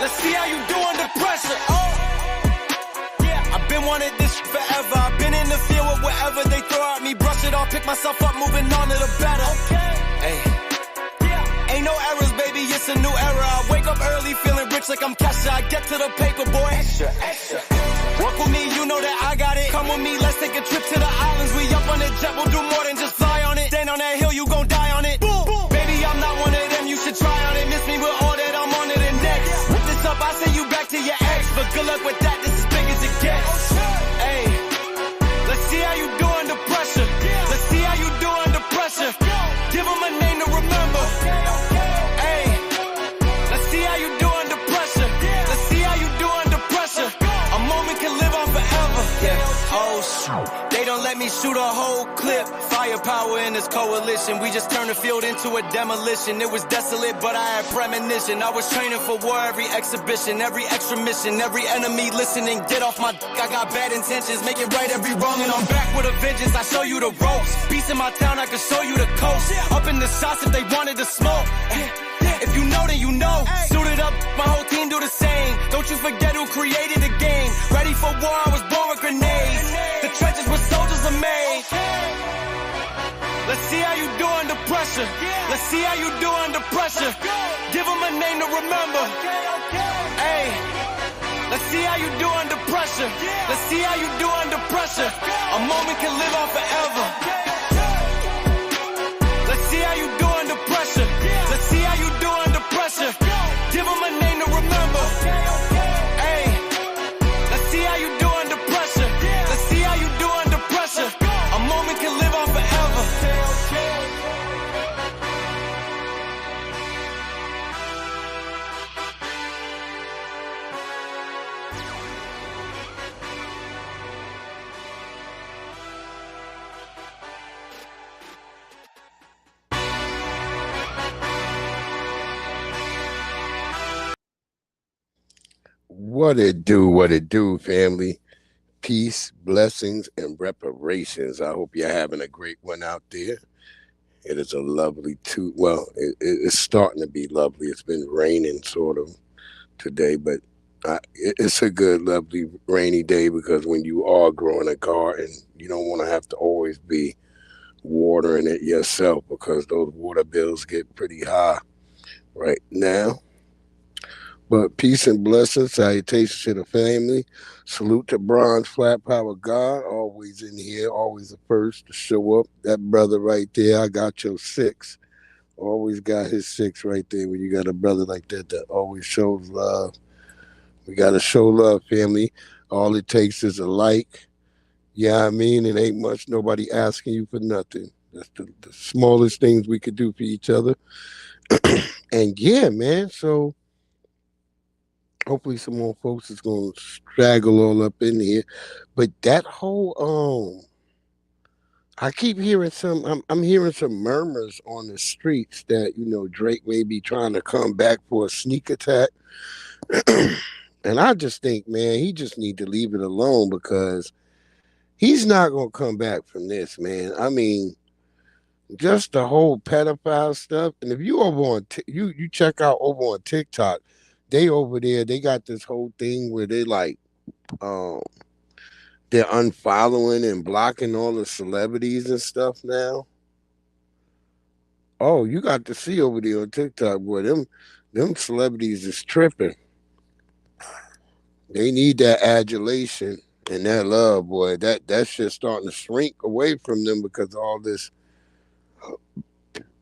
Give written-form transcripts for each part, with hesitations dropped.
Let's see how you do under pressure. Oh, yeah. I've been wanting this forever. I've been in the field with whatever they throw at me. Brush it off, pick myself up, moving on to the better. Okay. Hey. Yeah. Ain't no errors, baby, it's a new era. I wake up early, feeling rich like I'm Kesha. I get to the paper, boy. Extra, extra. Walk with me, you know that I got it. Come with me, let's take a trip to the islands. We up on the jet, we'll do more than just fly on it. Stand on that hill, you gon' die on it. Boom, boom. Baby, I'm not one of them, you should try on it. Miss me with all that, I'm on to the next. Whip this up, I send you back to your ex. But good luck with that, this is big as it gets. Hey, let's see how you do under pressure. Let's see how you do under pressure. Give them a name to remember. Hey, let's see how you do under pressure. Let's see how you do under pressure. A moment can live on forever. Yeah. Oh shoot, they don't let me shoot a whole clip. Firepower in this coalition. We just turned the field into a demolition. It was desolate, but I had premonition. I was training for war, every exhibition, every extra mission, every enemy listening. Get off my dick, I got bad intentions. Make it right every wrong, and I'm back with a vengeance. I show you the ropes. Peace in my town, I can show you the coast. Up in the shots if they wanted to smoke. If you know, then you know. Suited up, my whole team do the same. Don't you forget who created the game. Ready for war, I was born with grenades. The trenches where soldiers are made. Let's see how you do under pressure. Let's see how you do under pressure. Give them a name to remember. Hey, let's see how you do under pressure. Let's see how you do under pressure. A moment can live on forever. Let's see how you do under pressure. Let's see how you do under pressure. Give them a name to remember. Hey, let's see how you do under pressure. Let's see how you do under pressure. A moment can live on forever. What it do, family. Peace, blessings, and reparations. I hope you're having a great one out there. It is a lovely it's starting to be lovely. It's been raining sort of today, but it's a good, lovely rainy day because when you are growing a garden, you don't want to have to always be watering it yourself because those water bills get pretty high right now. But peace and blessings, salutations to the family. Salute to Bronze Flat Power God, always in here, always the first to show up. That brother right there, I got your six. Always got his six right there. When you got a brother like that that always shows love. We got to show love, family. All it takes is a like. Yeah, I mean, it ain't much. Nobody asking you for nothing. That's the smallest things we could do for each other. And yeah, man, so hopefully some more folks is gonna straggle all up in here. But that whole I keep hearing I'm hearing some murmurs on the streets that, Drake may be trying to come back for a sneak attack. And I just think, man, he just need to leave it alone because he's not gonna come back from this, man. I mean, just the whole pedophile stuff. And if you over on you check out over on TikTok, they over there, they got this whole thing where they like they're unfollowing and blocking all the celebrities and stuff now. Oh, you got to see over there on TikTok, boy, them celebrities is tripping. They need that adulation and that love, boy. That's just starting to shrink away from them because of all this,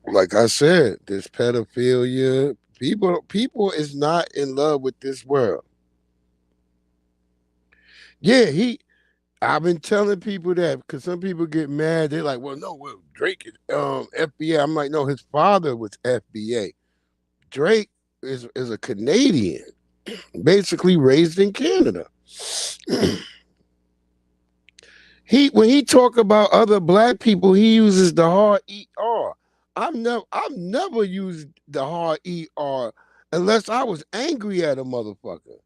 like I said, this pedophilia. People is not in love with this world. Yeah, I've been telling people that because some people get mad. They're like, well, Drake is FBA. I'm like, no, his father was FBA. Drake is a Canadian, basically raised in Canada. When he talk about other black people, he uses the hard ER. I've never used the hard ER unless I was angry at a motherfucker.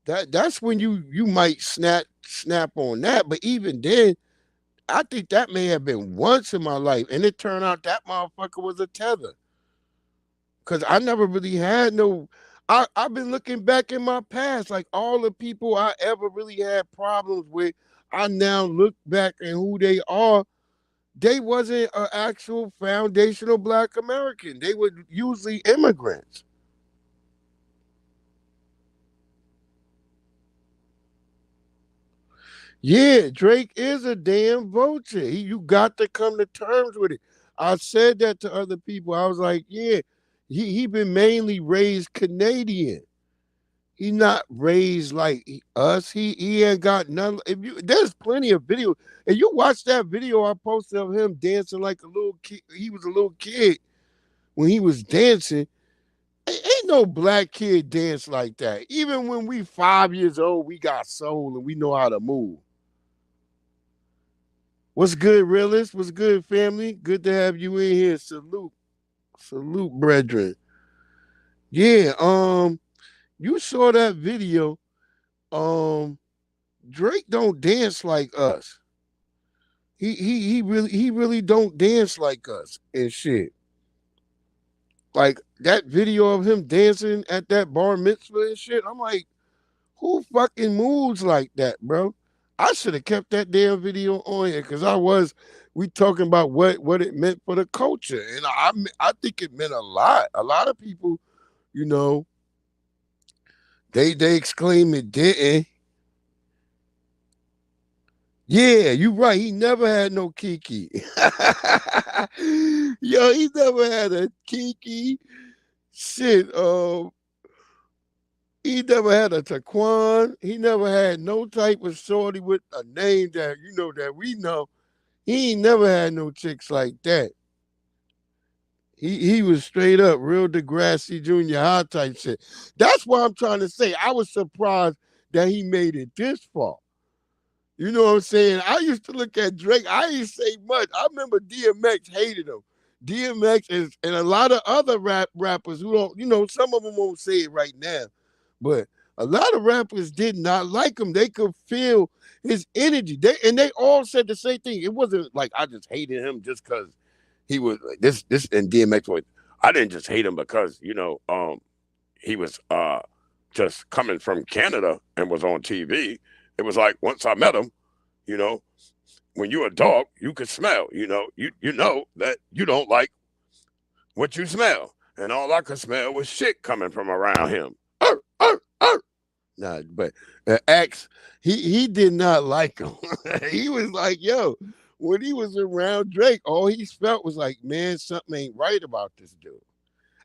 That's when you might snap on that. But even then, I think that may have been once in my life, and it turned out that motherfucker was a tether. Cause I never really had no. I've been looking back in my past, like all the people I ever really had problems with. I now look back and who they are. They wasn't an actual foundational Black American. They were usually immigrants. Yeah, Drake is a damn vulture. You got to come to terms with it. I said that to other people. I was like, yeah, he been mainly raised Canadian. He not raised like us. He ain't got none. If you there's plenty of video. If you watch that video I posted of him dancing like a little kid, he was a little kid when he was dancing. Ain't no black kid dance like that. Even when we 5 years old, we got soul and we know how to move. What's good, realist? What's good, family? Good to have you in here. Salute, salute, brethren. Yeah, you saw that video. Um, Drake don't dance like us. He really don't dance like us and shit. Like that video of him dancing at that bar mitzvah and shit. I'm like, who fucking moves like that, bro? I should have kept that damn video on here because we talking about what it meant for the culture, and I think it meant a lot. A lot of people, you know, they exclaim it didn't. Yeah, you right. He never had no Kiki. Yo, he never had a Kiki. Shit. He never had a Taquan. He never had no type of shorty with a name that that we know. He ain't never had no chicks like that. He was straight up real Degrassi Junior High type shit. That's what I'm trying to say. I was surprised that he made it this far. You know what I'm saying? I used to look at Drake. I didn't say much. I remember DMX hated him. DMX and a lot of other rappers who don't, some of them won't say it right now, but a lot of rappers did not like him. They could feel his energy. They all said the same thing. It wasn't like I just hated him just because he was like this and DMX was. I didn't just hate him because he was just coming from Canada and was on TV. It was like once I met him, you know, when you're a dog, you can smell. You know that you don't like what you smell, and all I could smell was shit coming from around him. Nah, but X, he did not like him. He was like, yo, when he was around Drake, all he felt was like, man, something ain't right about this dude.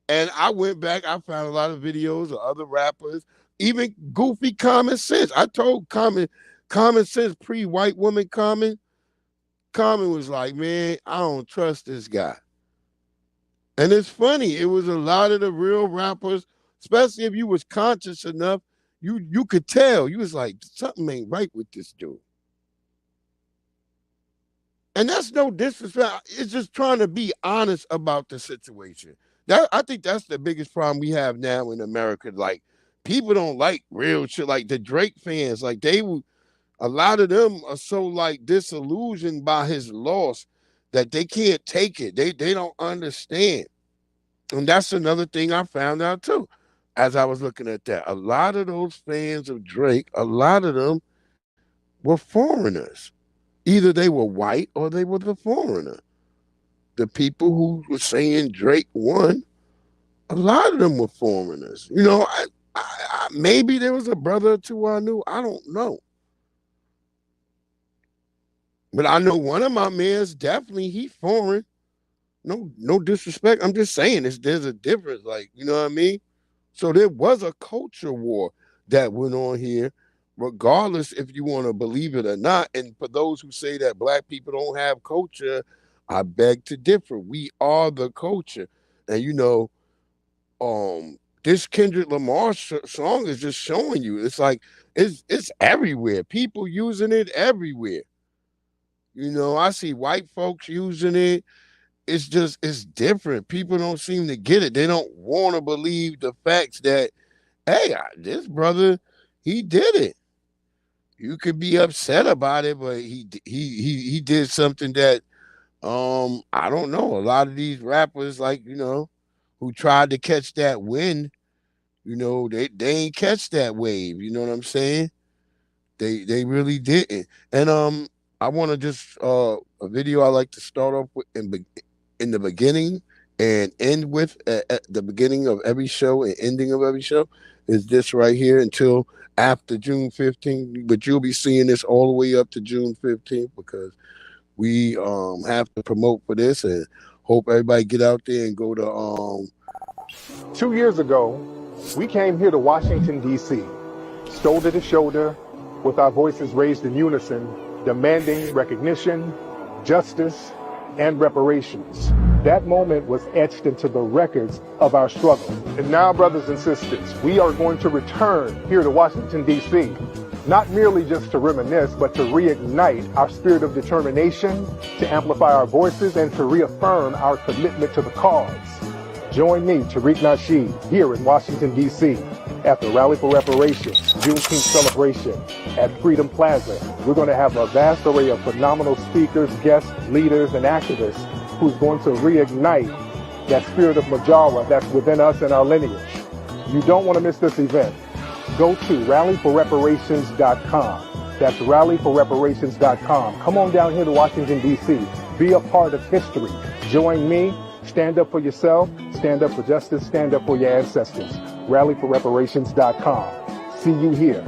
And I went back, I found a lot of videos of other rappers, even goofy Common Sense. I told Common Sense pre-white woman Common was like, man, I don't trust this guy. And it's funny, it was a lot of the real rappers, especially if you was conscious enough, you could tell. You was like, something ain't right with this dude. And that's no disrespect. It's just trying to be honest about the situation. I think that's the biggest problem we have now in America. Like, people don't like real shit. Like the Drake fans, like a lot of them are so like disillusioned by his loss that they can't take it. They don't understand. And that's another thing I found out too. As I was looking at that, a lot of those fans of Drake, a lot of them were foreigners. Either they were white or they were the foreigner. The people who were saying Drake won, a lot of them were foreigners. Maybe there was a brother or two I knew. I don't know. But I know one of my mans definitely he foreign. No disrespect. I'm just saying there's a difference. Like, you know what I mean? So there was a culture war that went on here, regardless if you want to believe it or not. And for those who say that black people don't have culture, I beg to differ. We are the culture. And this Kendrick Lamar song is just showing you. It's like it's everywhere. People using it everywhere. I see white folks using it. It's different. People don't seem to get it. They don't want to believe the facts that, hey, this brother, he did it. You could be upset about it, but he did something that I don't know. A lot of these rappers, like, who tried to catch that win, They ain't catch that wave. You know what I'm saying? They really didn't. And I want to just a video I like to start off with in the beginning and end with at the beginning of every show and ending of every show is this right here until after June 15th. But you'll be seeing this all the way up to June 15th because we have to promote for this and hope everybody get out there and go to 2 years ago, we came here to Washington, D.C., shoulder to shoulder, with our voices raised in unison, demanding recognition, justice, and reparations. That moment was etched into the records of our struggle. And now, brothers and sisters, we are going to return here to Washington, D.C., not merely just to reminisce, but to reignite our spirit of determination, to amplify our voices, and to reaffirm our commitment to the cause. Join me, Tariq Nasheed, here in Washington, D.C., at the Rally for Reparations Juneteenth celebration at Freedom Plaza. We're going to have a vast array of phenomenal speakers, guests, leaders, and activists who's going to reignite that spirit of Majawa that's within us and our lineage. You don't want to miss this event. Go to rallyforreparations.com. That's rallyforreparations.com. Come on down here to Washington, D.C. Be a part of history. Join me. Stand up for yourself. Stand up for justice. Stand up for your ancestors. Rallyforreparations.com. See you here.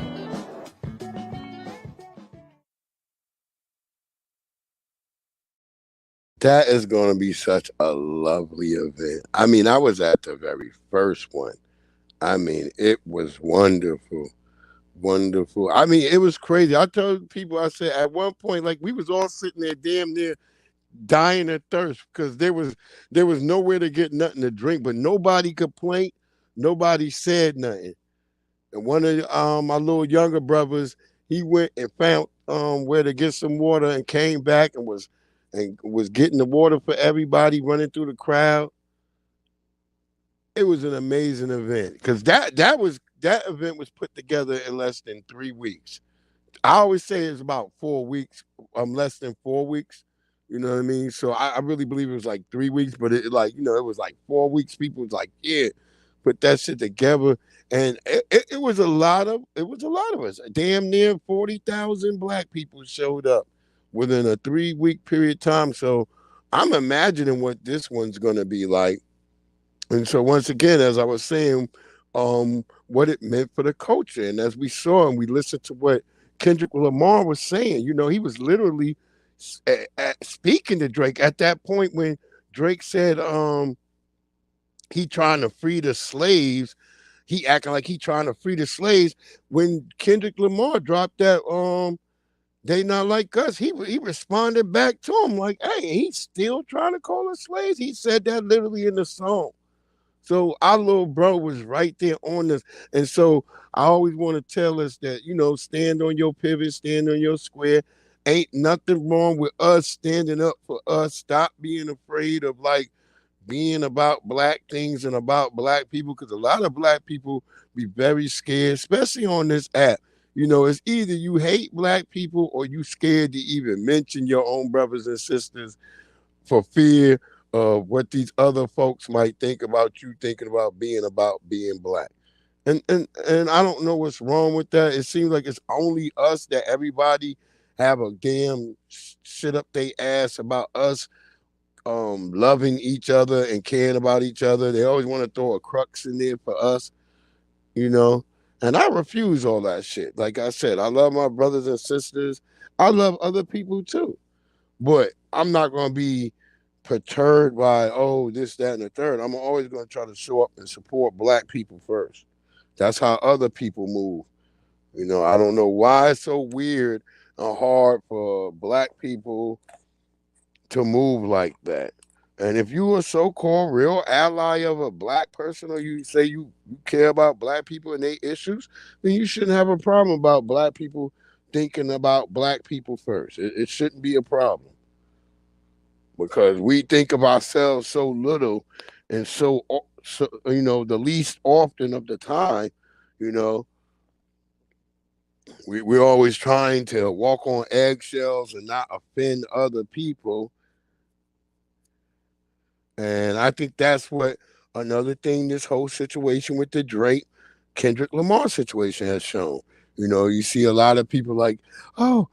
That is going to be such a lovely event. I mean, I was at the very first one. I mean, it was wonderful. Wonderful. I mean, it was crazy. I told people, I said at one point, like we was all sitting there damn near dying of thirst because there was nowhere to get nothing to drink, but nobody complained. Nobody said nothing. And one of my little younger brothers, he went and found where to get some water and came back and was getting the water for everybody running through the crowd. It was an amazing event because that event was put together in less than 3 weeks. I always say it's about 4 weeks, less than 4 weeks. You know what I mean? So I really believe it was like 3 weeks, but it was like 4 weeks. People was like, yeah, put that shit together. And it was a lot of us. Damn near 40,000 black people showed up within a 3 week period of time. So I'm imagining what this one's gonna be like. And so once again, as I was saying, what it meant for the culture. And as we saw and we listened to what Kendrick Lamar was saying, he was literally speaking to Drake at that point when Drake said he trying to free the slaves. He acting like he trying to free the slaves. When Kendrick Lamar dropped that they not like us, he responded back to him like, hey, he's still trying to call us slaves. He said that literally in the song. So our little bro was right there on us. And so I always want to tell us that, stand on your pivot, stand on your square. Ain't nothing wrong with us standing up for us. Stop being afraid of like being about black things and about black people, because a lot of black people be very scared, especially on this app. It's either you hate black people or you scared to even mention your own brothers and sisters for fear of what these other folks might think about you thinking about being black. And I don't know what's wrong with that. It seems like it's only us that everybody have a damn shit up their ass about us loving each other and caring about each other. They always want to throw a crux in there for us, you know. And I refuse all that shit. Like I said, I love my brothers and sisters. I love other people too. But I'm not going to be perturbed by, this, that, and the third. I'm always going to try to show up and support black people first. That's how other people move. I don't know why it's so weird and hard for black people to move like that. And if you a so-called real ally of a black person, or you say you care about black people and their issues, then you shouldn't have a problem about black people thinking about black people first. It shouldn't be a problem, because we think of ourselves so little and so the least often of the time. you know we're always trying to walk on eggshells and not offend other people. And I think that's what another thing, this whole situation with the Drake Kendrick Lamar situation has shown. You see a lot of people like, oh,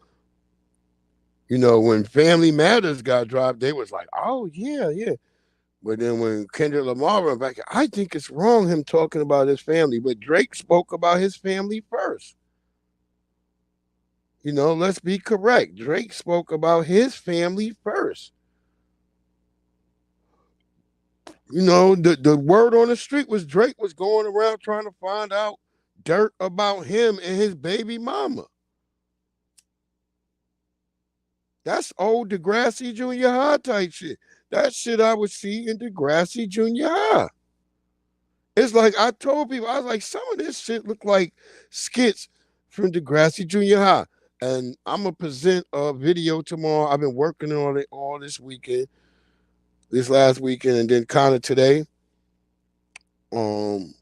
when Family Matters got dropped, they was like, oh yeah, yeah. But then when Kendrick Lamar went back, I think it's wrong him talking about his family. But Drake spoke about his family first. Let's be correct. Drake spoke about his family first. The word on the street was Drake was going around trying to find out dirt about him and his baby mama. That's old Degrassi Junior High type shit. That shit I would see in Degrassi Junior High. It's like I told people, I was like, some of this shit look like skits from Degrassi Junior High. And I'm going to present a video tomorrow. I've been working on it all this weekend, this last weekend, and then kind of today. And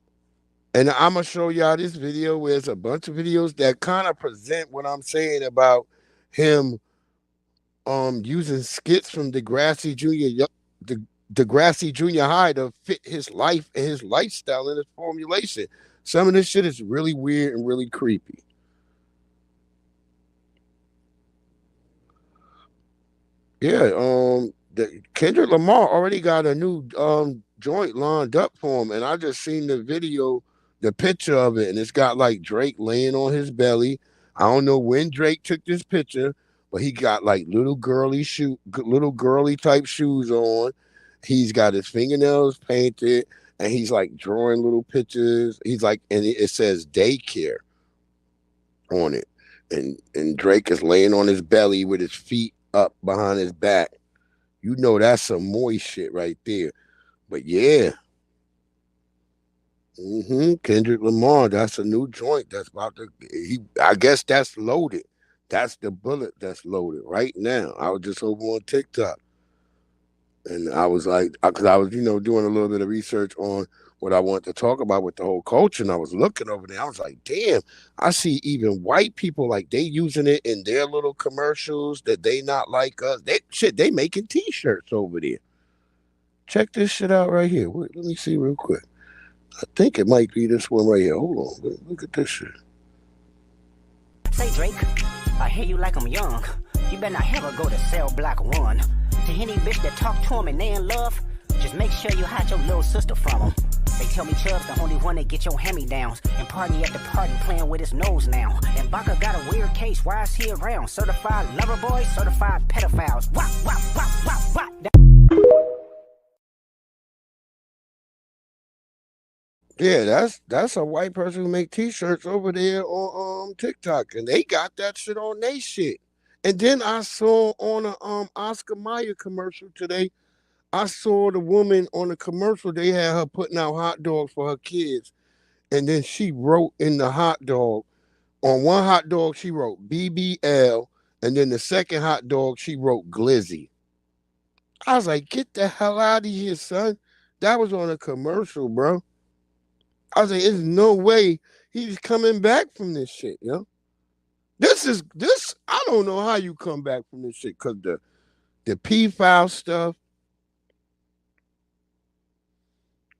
I'm going to show y'all this video where it's a bunch of videos that kind of present what I'm saying about him using skits from Degrassi Junior High to fit his life and his lifestyle and his formulation. Some of this shit is really weird and really creepy. Yeah, Kendrick Lamar already got a new joint lined up for him, and I just seen the video, the picture of it, and it's got like Drake laying on his belly. I don't know when Drake took this picture, but he got like little girly type shoes on. He's got his fingernails painted, and he's like drawing little pictures. He's like, and it says daycare on it, and Drake is laying on his belly with his feet up behind his back. That's some moist shit right there. But yeah, Kendrick Lamar, that's a new joint that's about to. I guess that's loaded. That's the bullet that's loaded right now. I was just over on TikTok. And I was like, because I was, doing a little bit of research on what I wanted to talk about with the whole culture. And I was looking over there. I was like, damn, I see even white people, like they using it in their little commercials that they not like us. They making T-shirts over there. Check this shit out right here. Wait, let me see real quick. I think it might be this one right here. Hold on. Look at this shit. Say, Drake, I hear you like I'm young. You better not ever go to Cell Block 1. To any bitch that talk to him and they in love, just make sure you hide your little sister from him. They tell me Chubb's the only one that get your hand-me-downs and party at the party playing with his nose now. And Baca got a weird case, why is he around? Certified lover boys, certified pedophiles. Wah, wah, wah, wah, wah. Yeah, that's a white person who make T-shirts over there on TikTok, and they got that shit on they shit. And then I saw on a Oscar Mayer commercial today, I saw the woman on the commercial, they had her putting out hot dogs for her kids. And then she wrote in the hot dog, on one hot dog, she wrote BBL. And then the second hot dog, she wrote Glizzy. I was like, get the hell out of here, son. That was on a commercial, bro. I was like, there's no way he's coming back from this shit, This, I don't know how you come back from this shit, because the P-file stuff,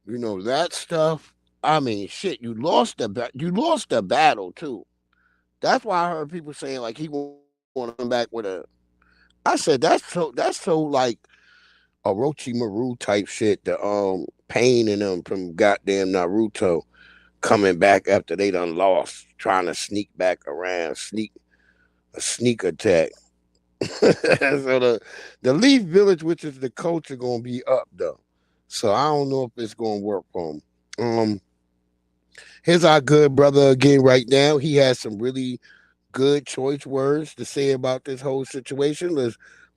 that stuff, I mean, shit, you lost the battle, too. That's why I heard people saying, like, he want to come back with a, I said, that's so like Orochimaru type shit, the Pain and them from goddamn Naruto coming back after they done lost, trying to sneak back around, a sneak attack. So the Leaf Village, which is the culture, gonna be up though. So I don't know if it's gonna work for him. Here's our good brother again right now. He has some really good choice words to say about this whole situation.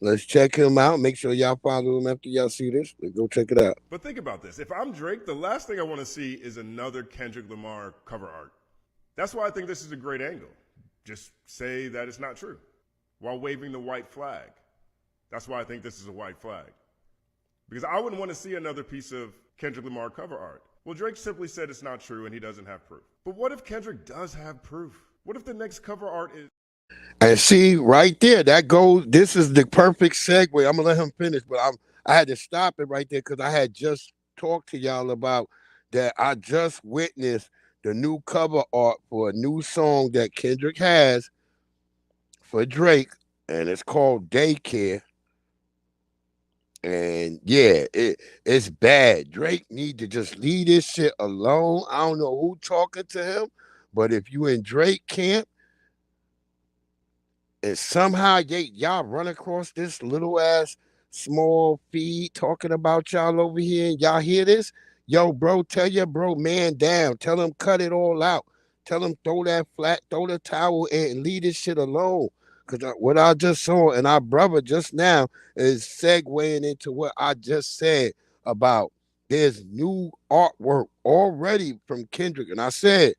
Let's check him out. Make sure y'all follow him after y'all see this. Let's go check it out. But think about this. If I'm Drake, the last thing I want to see is another Kendrick Lamar cover art. That's why I think this is a great angle. Just say that it's not true while waving the white flag. That's why I think this is a white flag. Because I wouldn't want to see another piece of Kendrick Lamar cover art. Well, Drake simply said it's not true and he doesn't have proof. But what if Kendrick does have proof? What if the next cover art is... And see, right there, this is the perfect segue. I'm going to let him finish, but I had to stop it right there because I had just talked to y'all about that. I just witnessed the new cover art for a new song that Kendrick has for Drake, and it's called Daycare. And yeah, it's bad. Drake need to just leave this shit alone. I don't know who talking to him, but if you in Drake camp and somehow y'all run across this little ass small feed talking about y'all over here and y'all hear this, yo, bro, tell your bro man down. Tell him cut it all out. Tell him throw the towel in and leave this shit alone. Because what I just saw and our brother just now is segueing into what I just said about there's new artwork already from Kendrick. And I said,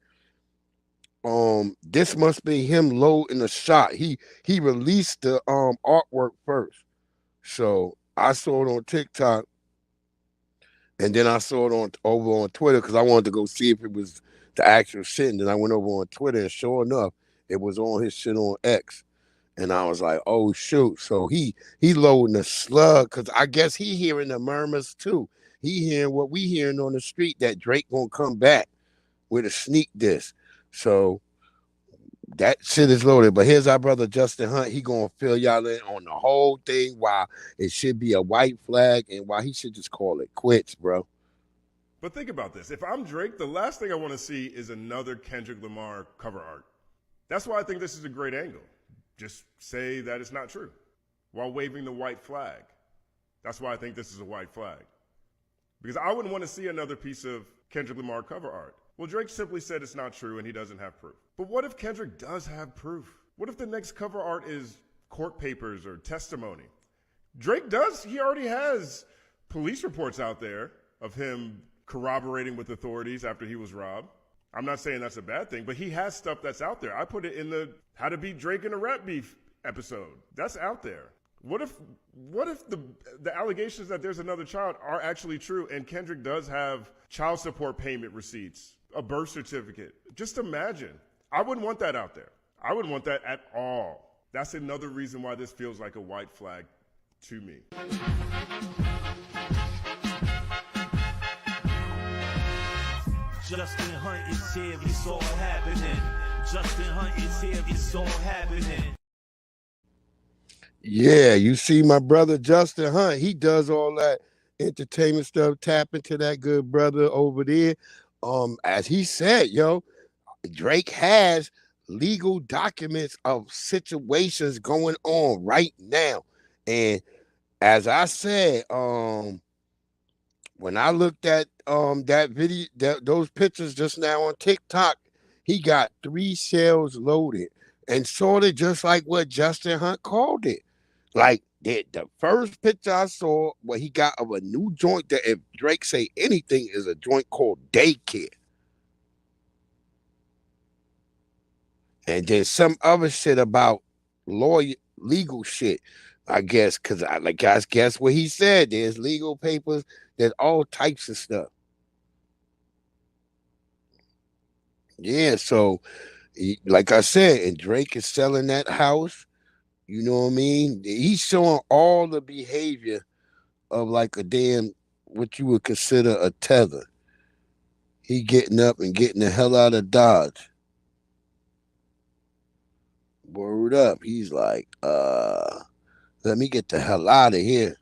this must be him loading a shot. He released the artwork first. So I saw it on TikTok and then I saw it over on Twitter because I wanted to go see if it was the actual shit. And then I went over on Twitter and sure enough, it was on his shit on X. And I was like, oh shoot. So he loading a slug because I guess he hearing the murmurs too. He hearing what we hearing on the street that Drake gonna come back with a sneak diss. So that shit is loaded. But here's our brother Justin Hunt. He gonna fill y'all in on the whole thing. Why it should be a white flag and why he should just call it quits, bro. But think about this. If I'm Drake, the last thing I want to see is another Kendrick Lamar cover art. That's why I think this is a great angle. Just say that it's not true while waving the white flag. That's why I think this is a white flag. Because I wouldn't want to see another piece of Kendrick Lamar cover art. Well, Drake simply said it's not true and he doesn't have proof. But what if Kendrick does have proof? What if the next cover art is court papers or testimony? He already has police reports out there of him corroborating with authorities after he was robbed. I'm not saying that's a bad thing, but he has stuff that's out there. I put it in the How to Beat Drake in a Rap Beef episode. That's out there. What if the allegations that there's another child are actually true and Kendrick does have child support payment receipts, a birth certificate? Just imagine. I wouldn't want that out there. I wouldn't want that at all. That's another reason why this feels like a white flag to me. Justin Hunt is here, it's all happening. Justin Hunt is here, it's all happening. Yeah, you see my brother Justin Hunt, he does all that entertainment stuff, tap into that good brother over there. As he said, yo, Drake has legal documents of situations going on right now. And as I said, when I looked at that video, those pictures just now on TikTok, he got 3 shells loaded and sort of just like what Justin Hunt called it. Like the first picture I saw what he got of a new joint that if Drake say anything is a joint called Daycare. And then some other shit about legal shit, I guess, because I guess what he said. There's legal papers, there's all types of stuff. Yeah, so like I said, and Drake is selling that house. You know what I mean? He's showing all the behavior of like a damn what you would consider a tether. He getting up and getting the hell out of Dodge. Word up. He's like, let me get the hell out of here.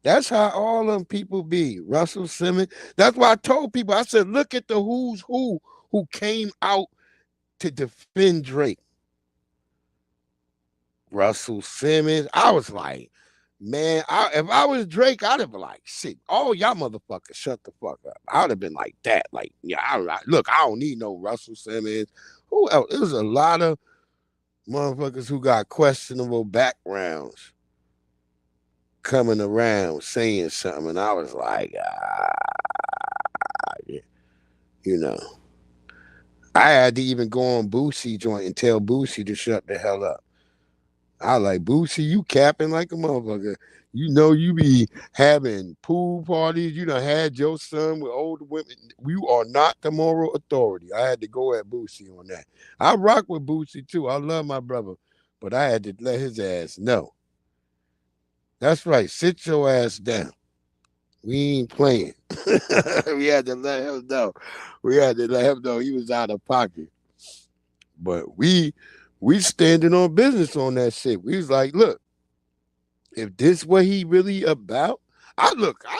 That's how all them people be. Russell Simmons. That's why I told people, I said, look at the who's who came out to defend Drake. Russell Simmons. I was like, man, if I was Drake, I'd have been like, shit, all y'all motherfuckers shut the fuck up. I would have been like that. Like, yeah, I don't need no Russell Simmons. Who else? It was a lot of motherfuckers who got questionable backgrounds coming around saying something. And I was like, you know. I had to even go on Boosie joint and tell Boosie to shut the hell up. I like, Boosie, you capping like a motherfucker. You know you be having pool parties. You done had your son with older women. You are not the moral authority. I had to go at Boosie on that. I rock with Boosie too. I love my brother. But I had to let his ass know. That's right. Sit your ass down. We ain't playing. We had to let him know. We had to let him know he was out of pocket. But we standing on business on that shit. We was like, look, if this what he really about, I've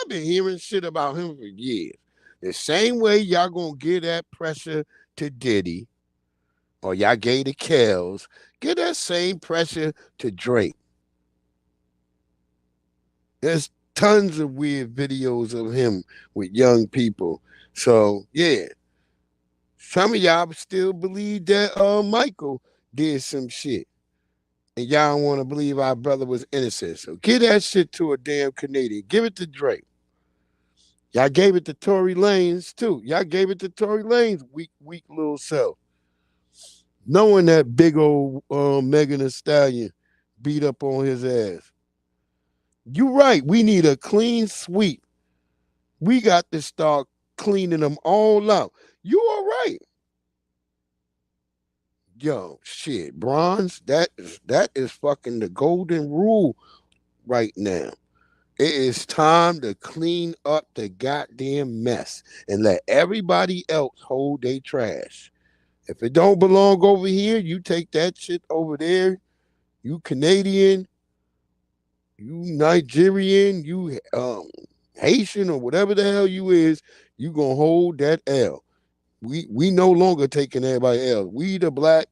been hearing shit about him for years. The same way y'all gonna give that pressure to Diddy or y'all gave to Kells, give that same pressure to Drake. There's tons of weird videos of him with young people. So yeah, some of y'all still believe that Michael did some shit. And y'all don't want to believe our brother was innocent. So give that shit to a damn Canadian. Give it to Drake. Y'all gave it to Tory Lanez too. Y'all gave it to Tory Lanez, weak little self. Knowing that big old Megan Thee Stallion beat up on his ass. You right. We need a clean sweep. We got to start cleaning them all out. You are right. Yo, shit, bronze. That is fucking the golden rule right now. It is time to clean up the goddamn mess and let everybody else hold their trash. If it don't belong over here, you take that shit over there. You Canadian, you Nigerian, you Haitian or whatever the hell you is, you gonna hold that L. We no longer taking everybody else. We the black,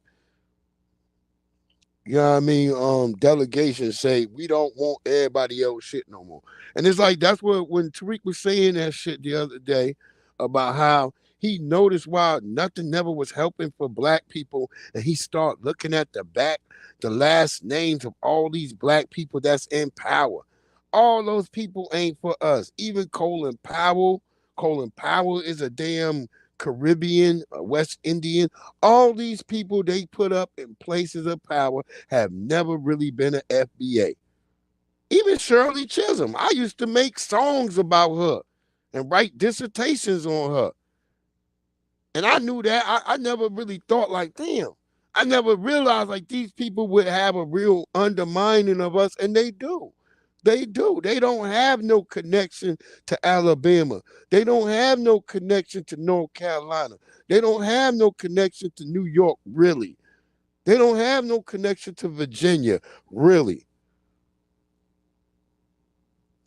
you know what I mean, delegations say we don't want everybody else shit no more. And it's like that's what when Tariq was saying that shit the other day about how he noticed why nothing never was helping for black people, and he started looking at the last names of all these black people that's in power. All those people ain't for us. Even Colin Powell. Colin Powell is a damn Caribbean, West Indian. All these people they put up in places of power have never really been an FBA. Even Shirley Chisholm, I used to make songs about her and write dissertations on her. And I knew that. I never really thought like, damn. I never realized like these people would have a real undermining of us, and they do. They do. They don't have no connection to Alabama. They don't have no connection to North Carolina. They don't have no connection to New York, really. They don't have no connection to Virginia, really.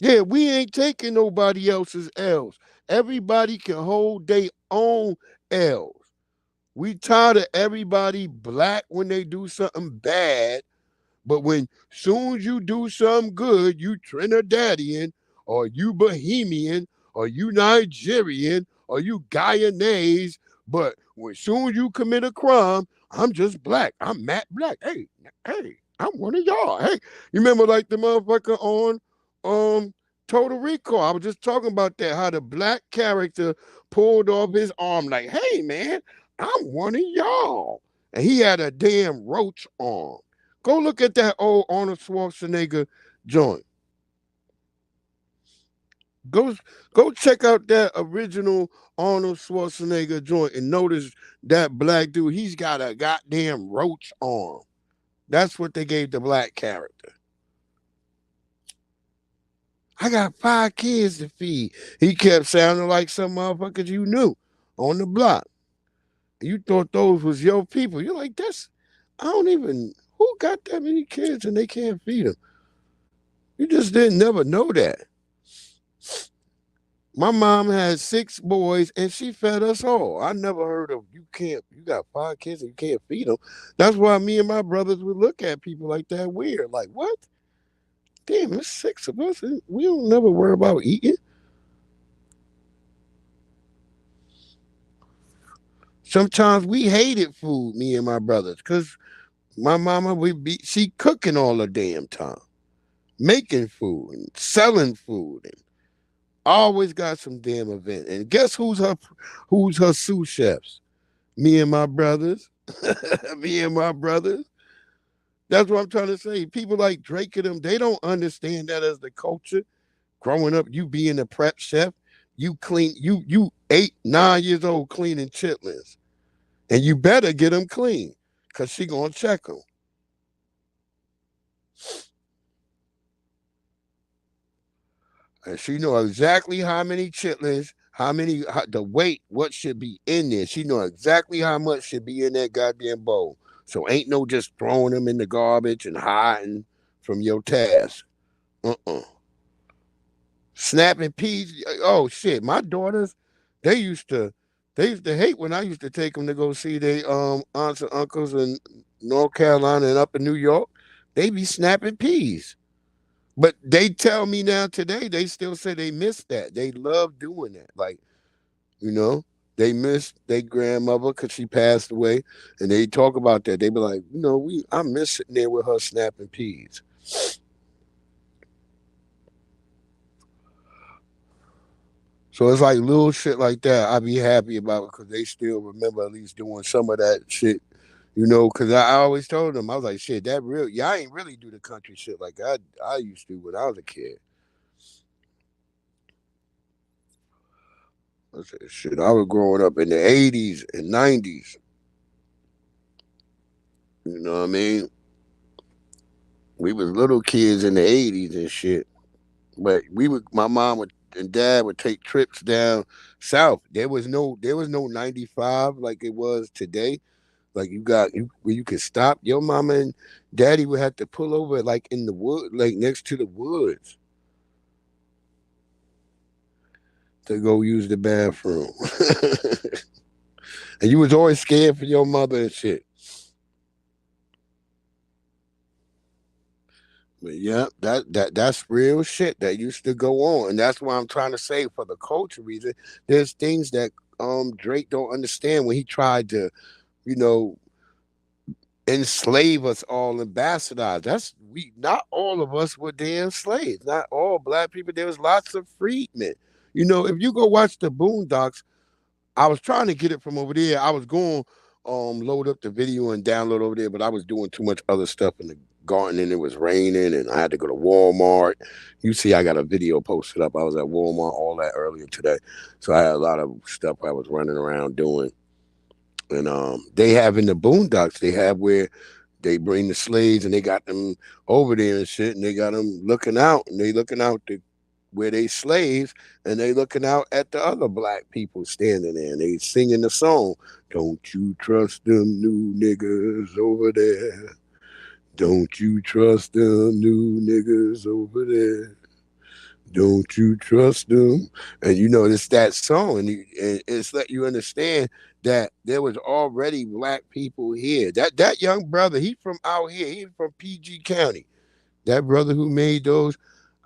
Yeah, we ain't taking nobody else's L's. Everybody can hold their own L's. We tired of everybody black when they do something bad, but when soon as you do something good, you Trinidadian or you Bohemian or you Nigerian or you Guyanese. But when soon as you commit a crime, I'm just black. I'm Matt Black. Hey, I'm one of y'all. Hey, you remember like the motherfucker on Total Recall? I was just talking about that, how the black character pulled off his arm like, hey man, I'm one of y'all. And he had a damn roach arm. Go look at that old Arnold Schwarzenegger joint. Go go check out that original Arnold Schwarzenegger joint and notice that black dude. He's got a goddamn roach arm. That's what they gave the black character. I got 5 kids to feed. He kept sounding like some motherfuckers you knew on the block. You thought those was your people. You're like, I don't even, who got that many kids and they can't feed them? You just didn't never know that. My mom had 6 boys and she fed us all. I never heard of you got 5 kids and you can't feed them. That's why me and my brothers would look at people like that weird. Like, what? Damn, there's 6 of us. We don't never worry about eating. Sometimes we hated food, me and my brothers, because my mama she cooking all the damn time, making food and selling food and always got some damn event. And guess who's her sous chefs? Me and my brothers. Me and my brothers. That's what I'm trying to say. People like Drake and them, they don't understand that as the culture. Growing up, you being a prep chef, you clean, you 8, 9 years old cleaning chitlins. And you better get them clean, because she gonna check them. And she know exactly how many chitlins, the weight, what should be in there. She know exactly how much should be in that goddamn bowl. So ain't no just throwing them in the garbage and hiding from your task. Uh-uh. Snapping peas. Oh shit, my daughters, they used to, they used to hate when I used to take them to go see their aunts and uncles in North Carolina and up in New York. They be snapping peas. But they tell me now today, they still say they miss that. They love doing that. Like, you know, they miss their grandmother because she passed away. And they talk about that. They be like, I miss sitting there with her snapping peas. So it's like little shit like that I be happy about because they still remember at least doing some of that shit. Because I always told them, I was like, shit, y'all ain't really do the country shit like I used to when I was a kid. I said, shit, I was growing up in the 80s and 90s. You know what I mean? We was little kids in the 80s and shit. But my mom and dad would take trips down south. There was no 95 like it was today. Like where you could stop. Your mama and daddy would have to pull over like in the wood, like next to the woods to go use the bathroom. And you was always scared for your mother and shit. But yeah, that's real shit that used to go on. And that's why I'm trying to say for the culture reason, there's things that Drake don't understand when he tried to, you know, enslave us all and bastardize. Not all of us were damn slaves. Not all black people. There was lots of freedmen. If you go watch the Boondocks, I was trying to get it from over there. I was going load up the video and download over there, but I was doing too much other stuff in the garden and it was raining and I had to go to Walmart. You see, I got a video posted up. I was at Walmart all that earlier today. So I had a lot of stuff I was running around doing. And they have in the Boondocks, they have where they bring the slaves and they got them over there and shit, and they got them looking out, and they looking out where they slaves, and they looking out at the other black people standing there, and they singing the song, "Don't you trust them new niggas over there? Don't you trust them new niggas over there? Don't you trust them?" And it's that song, and it's let you understand that there was already black people here. That young brother, he from out here. He from PG County. That brother who made those,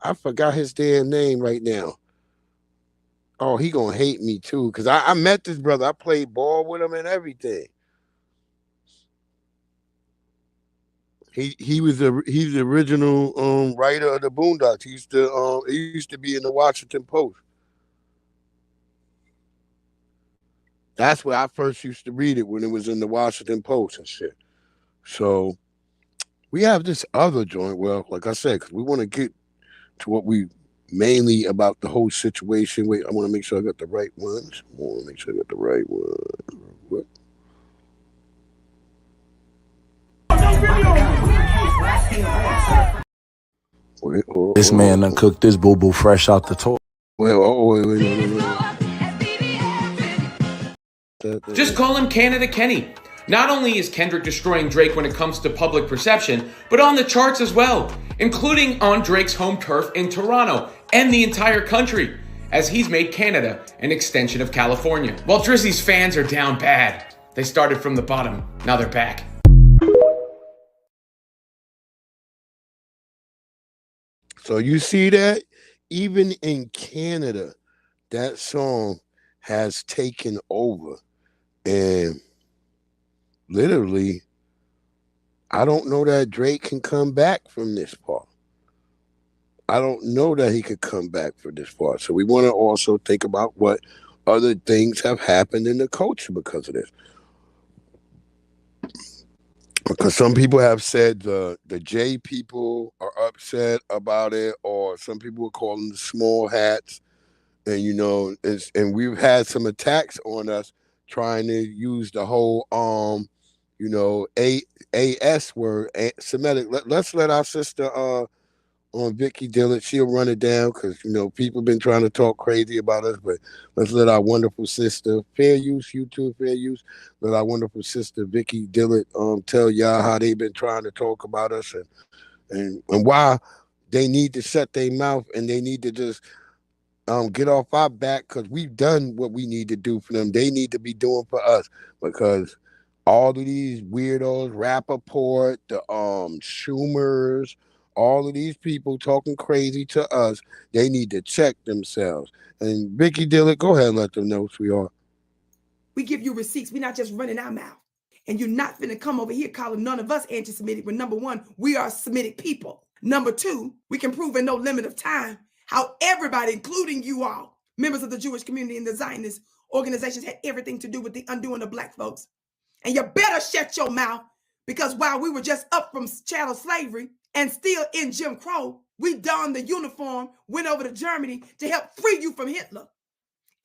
I forgot his damn name right now. Oh, he gonna hate me too, cause I met this brother. I played ball with him and everything. He's the original writer of the Boondocks. He used to be in the Washington Post. That's where I first used to read it when it was in the Washington Post and shit. So we have this other joint. Well, like I said, because we want to get to what we mainly about the whole situation. Wait, I want to make sure I got the right ones. I want to make sure I got the right one. What? Wait, This man done cooked this boo-boo fresh out the toilet. Wait. Just call him Canada Kenny. Not only is Kendrick destroying Drake when it comes to public perception, but on the charts as well, including on Drake's home turf in Toronto and the entire country, as he's made Canada an extension of California. While Drizzy's fans are down bad. They started from the bottom, now they're back. So you see that? Even in Canada, that song has taken over. And literally, I don't know that Drake can come back from this part. I don't know that he could come back for this part. So we want to also think about what other things have happened in the culture because of this. Because some people have said the J people are upset about it, or some people are calling the small hats. And and we've had some attacks on us trying to use the whole AS word, Semitic. Let's let our sister on Vicky Dillard. She'll run it down because people been trying to talk crazy about us, but let's let our wonderful sister, fair use, YouTube fair use, let our wonderful sister Vicky Dillard tell y'all how they been trying to talk about us and why they need to shut their mouth and they need to just get off our back because we've done what we need to do for them. They need to be doing for us because all of these weirdos, Rappaport, the Schumers, all of these people talking crazy to us, they need to check themselves. And Vicky Dillard, go ahead and let them know, sweetheart. We give you receipts. We're not just running our mouth. And you're not finna come over here calling none of us anti-Semitic when number one, we are Semitic people. Number two, we can prove in no limit of time how everybody, including you all, members of the Jewish community and the Zionist organizations, had everything to do with the undoing of black folks. And you better shut your mouth because while we were just up from chattel slavery and still in Jim Crow, we donned the uniform, went over to Germany to help free you from Hitler.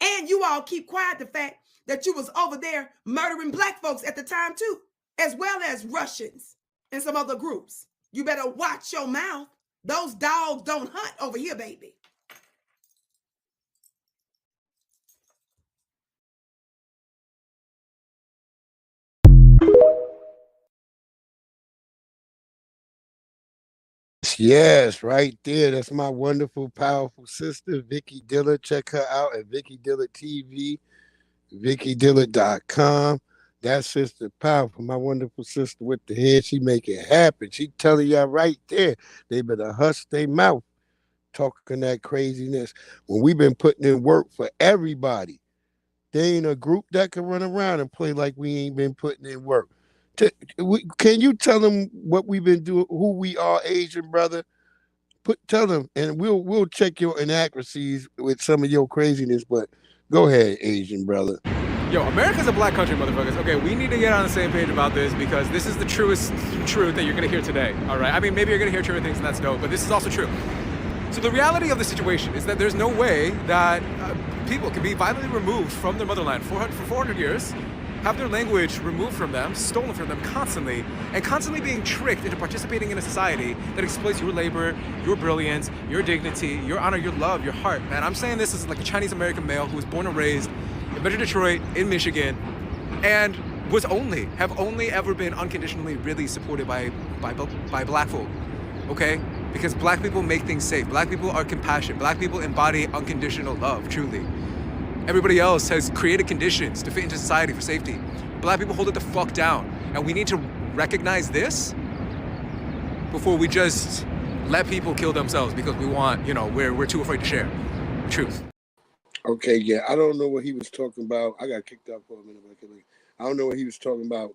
And you all keep quiet the fact that you was over there murdering black folks at the time too, as well as Russians and some other groups. You better watch your mouth. Those dogs don't hunt over here, baby. Yes, right there. That's my wonderful, powerful sister, Vicky Dillard. Check her out at Vicky Dillard TV, VickyDillard.com. That sister powerful, my wonderful sister with the head. She make it happen. She telling y'all right there, they better hush their mouth talking that craziness. When we've been putting in work for everybody, there ain't a group that can run around and play like we ain't been putting in work. Can you tell them what we've been doing, who we are, Asian brother? Tell them, and we'll check your inaccuracies with some of your craziness. But go ahead, Asian brother. Yo, America's a black country, motherfuckers. Okay, we need to get on the same page about this because this is the truest truth that you're gonna hear today. All right. I mean, maybe you're gonna hear truer things, and that's dope. But this is also true. So the reality of the situation is that there's no way that people can be violently removed from their motherland for 400 years, have their language removed from them, stolen from them constantly, and constantly being tricked into participating in a society that exploits your labor, your brilliance, your dignity, your honor, your love, your heart. Man, I'm saying this as like a Chinese American male who was born and raised in Metro Detroit, in Michigan, and have only ever been unconditionally really supported by black folk. Okay? Because black people make things safe. Black people are compassion. Black people embody unconditional love, truly. Everybody else has created conditions to fit into society for safety. Black people hold it the fuck down. And we need to recognize this before we just let people kill themselves because we're too afraid to share the truth. Okay, yeah, I don't know what he was talking about. I got kicked out for a minute, but I don't know what he was talking about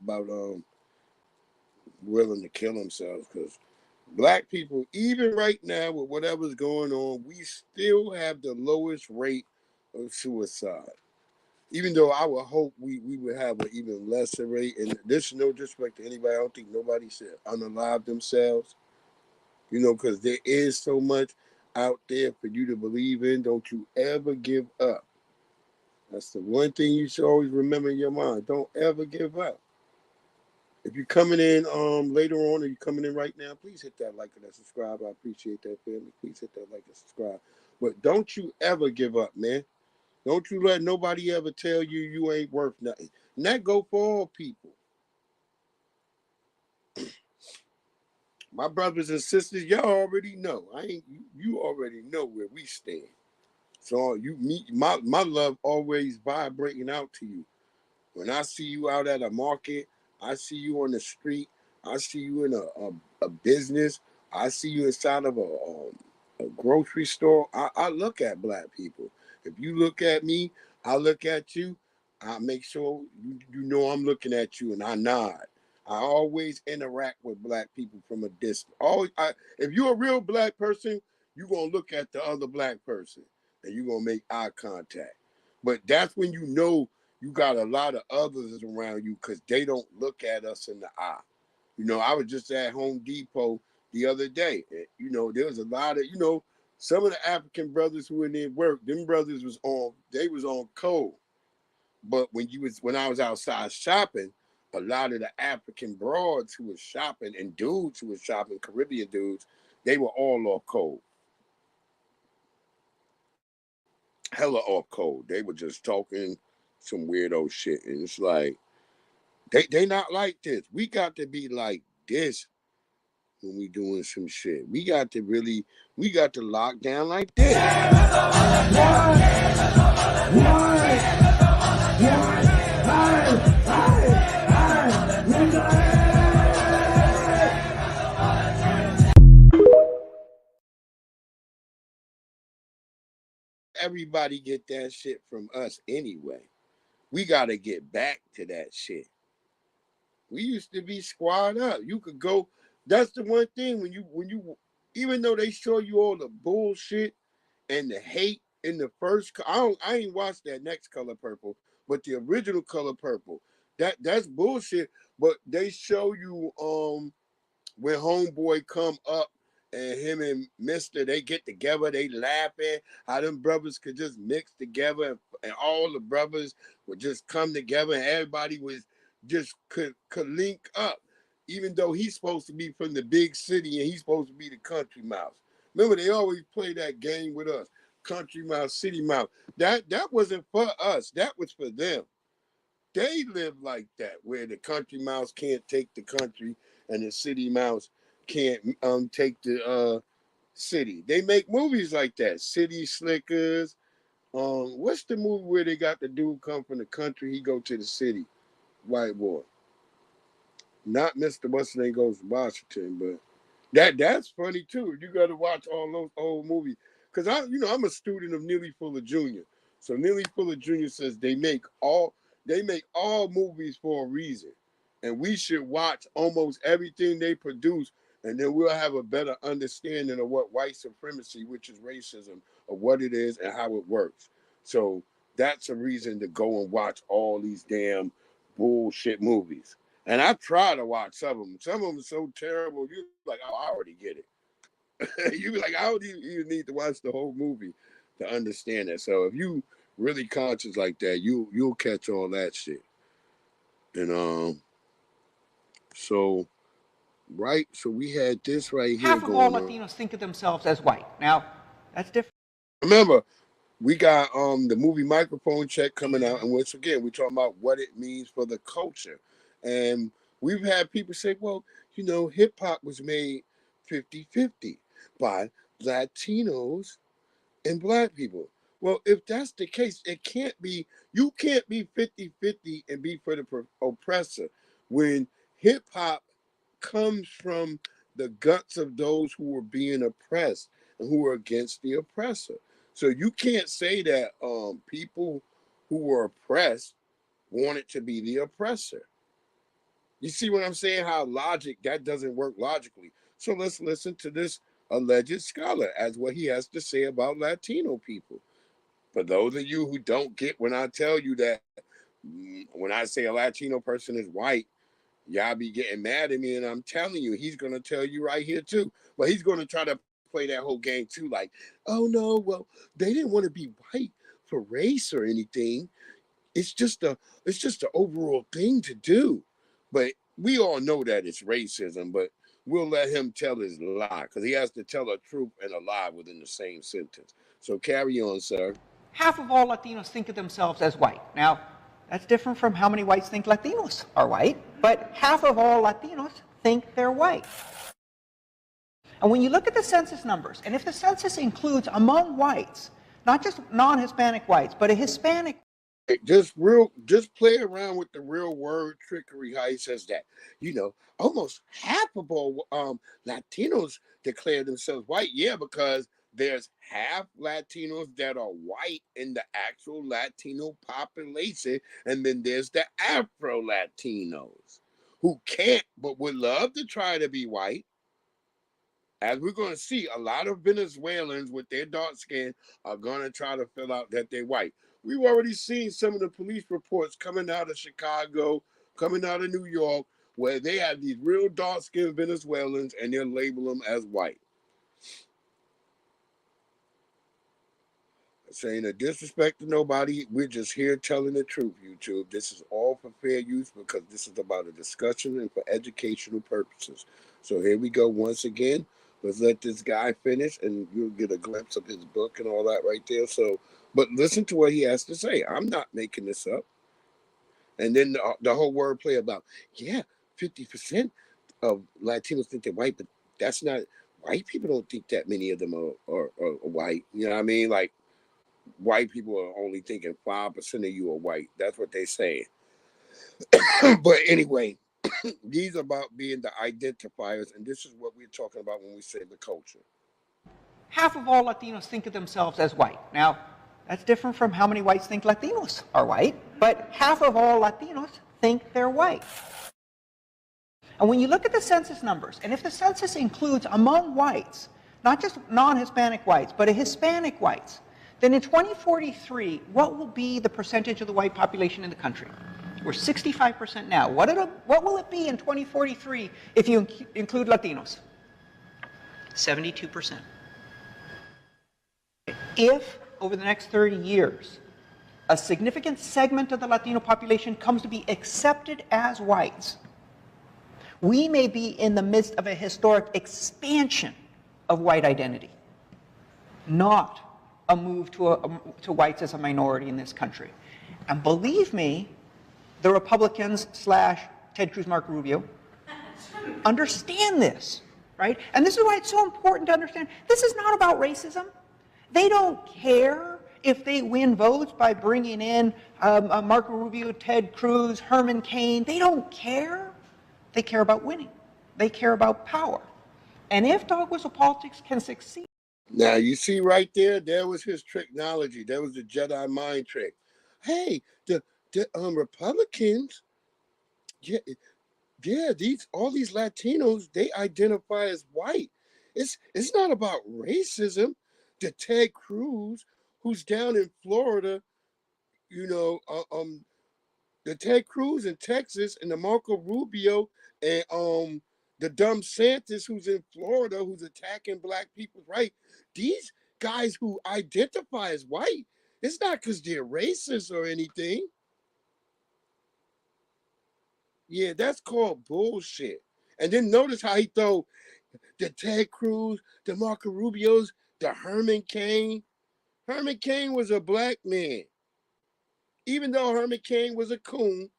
willing to kill themselves because black people, even right now with whatever's going on, we still have the lowest rate of suicide. Even though I would hope we would have an even lesser rate, and this is no disrespect to anybody. I don't think nobody should unalive themselves, because there is so much out there for you to believe in. Don't you ever give up. That's the one thing you should always remember in your mind. Don't ever give up. If you're coming in later on or you're coming in right now, please hit that like and that subscribe. I appreciate that, family. Please hit that like and subscribe. But don't you ever give up, man. Don't you let nobody ever tell you you ain't worth nothing. And that go for all people. My brothers and sisters, y'all already know. You already know where we stand. So you meet my love always vibrating out to you. When I see you out at a market, I see you on the street, I see you in a business, I see you inside of a grocery store. I look at black people. If you look at me, I look at you. I make sure you know I'm looking at you and I nod. I always interact with black people from a distance. If you're a real black person, you're going to look at the other black person and you're going to make eye contact. But that's when you know you got a lot of others around you because they don't look at us in the eye. I was just at Home Depot the other day. And, there was a lot of, some of the African brothers who were in there work, them brothers was on cold. But when I was outside shopping, a lot of the African broads who was shopping and dudes who was shopping, Caribbean dudes, They were all off code. Hella off code. They were just talking some weirdo shit. And it's like, they not like this. We got to be like this when we doing some shit. We got to lock down like this. Everybody get that shit from us anyway. We got to get back to that shit. We used to be squad up. You could go. That's the one thing when you, even though they show you all the bullshit and the hate in the first. I ain't watched that next Color Purple, but the original Color Purple. That's bullshit. But they show you when Homeboy come up and him and Mister, they get together, they laughing, how them brothers could just mix together and all the brothers would just come together and everybody was just could link up, even though he's supposed to be from the big city and he's supposed to be the country mouse. Remember, they always play that game with us, country mouse, city mouse. That wasn't for us. That was for them. They live like that, where the country mouse can't take the country and the city mouse can't take the city. They make movies like that. City Slickers. What's the movie where they got the dude come from the country, he go to the city? White boy. Not Mr. What's Name Goes to Washington, but that's funny too. You got to watch all those old movies. Because I'm a student of Neely Fuller Jr. So Neely Fuller Jr. says they make all movies for a reason. And we should watch almost everything they produce, and then we'll have a better understanding of what white supremacy, which is racism, of what it is and how it works. So that's a reason to go and watch all these damn bullshit movies. And I try to watch some of them. Some of them are so terrible, you're like, oh, I already get it. You be like, I don't even need to watch the whole movie to understand it. So if you really conscious like that, you'll catch all that shit. And so we had this right here. Half of all Latinos think of themselves as white. Now, that's different. Remember, we got the movie Microphone Check coming out, and once again, we're talking about what it means for the culture. And we've had people say, well, hip hop was made 50-50 by Latinos and Black people. Well, if that's the case, you can't be 50-50 and be for the oppressor when hip hop comes from the guts of those who were being oppressed and who were against the oppressor. So you can't say that people who were oppressed wanted to be the oppressor. You see what I'm saying? How that doesn't work logically. So let's listen to this alleged scholar as what he has to say about Latino people. For those of you who don't get when I tell you that when I say a Latino person is white, y'all be getting mad at me, and I'm telling you, he's going to tell you right here too. But he's going to try to play that whole game too, like, oh no, well, they didn't want to be white for race or anything. It's just an overall thing to do. But we all know that it's racism, but we'll let him tell his lie because he has to tell a truth and a lie within the same sentence. So carry on, sir. Half of all Latinos think of themselves as white. Now, that's different from how many whites think Latinos are white, but half of all Latinos think they're white. And when you look at the census numbers, and if the census includes among whites, not just non-Hispanic whites, but a Hispanic. Just play around with the real word trickery, how he says that. Almost half of all Latinos declare themselves white. Yeah, because there's half Latinos that are white in the actual Latino population, and then there's the Afro-Latinos who can't but would love to try to be white. As we're going to see, a lot of Venezuelans with their dark skin are going to try to fill out that they're white. We've already seen some of the police reports coming out of Chicago, coming out of New York, where they have these real dark-skinned Venezuelans and they'll label them as white. Saying a disrespect to nobody, we're just here telling the truth, YouTube. This is all for fair use because this is about a discussion and for educational purposes. So here we go once again. Let's let this guy finish, and you'll get a glimpse of his book and all that right there. So, but listen to what he has to say. I'm not making this up. And then the whole wordplay about, yeah, 50% of Latinos think they're white, but that's not, white people don't think that many of them are white. You know what I mean? Like, white people are only thinking 5% of you are white. That's what they say. But anyway, these are about being the identifiers, and this is what we're talking about when we say the culture. Half of all Latinos think of themselves as white. Now, that's different from how many whites think Latinos are white, but half of all Latinos think they're white. And when you look at the census numbers, and if the census includes among whites, not just non-Hispanic whites, but Hispanic whites, then in 2043, what will be the percentage of the white population in the country? We're 65% now. What will it be in 2043 if you include Latinos? 72%. If, over the next 30 years, a significant segment of the Latino population comes to be accepted as whites, we may be in the midst of a historic expansion of white identity, not a move to whites as a minority in this country. And believe me, the Republicans / Ted Cruz, Marco Rubio understand this, right? And this is why it's so important to understand this is not about racism. They don't care if they win votes by bringing in Marco Rubio, Ted Cruz, Herman Cain. They don't care. They care about winning. They care about power. And if dog whistle politics can succeed. Now, you see right there was his technology. There was the Jedi mind trick. Hey, the Republicans, yeah, all these Latinos, they identify as white. It's not about racism. The Ted Cruz, who's down in Florida, the Ted Cruz in Texas, and the Marco Rubio and the dumb Santis who's in Florida, who's attacking black people's right. These guys who identify as white, it's not because they're racist or anything. Yeah, that's called bullshit. And then notice how he throw the Ted Cruz, the Marco Rubios, the Herman Cain. Herman Cain was a black man. Even though Herman Cain was a coon,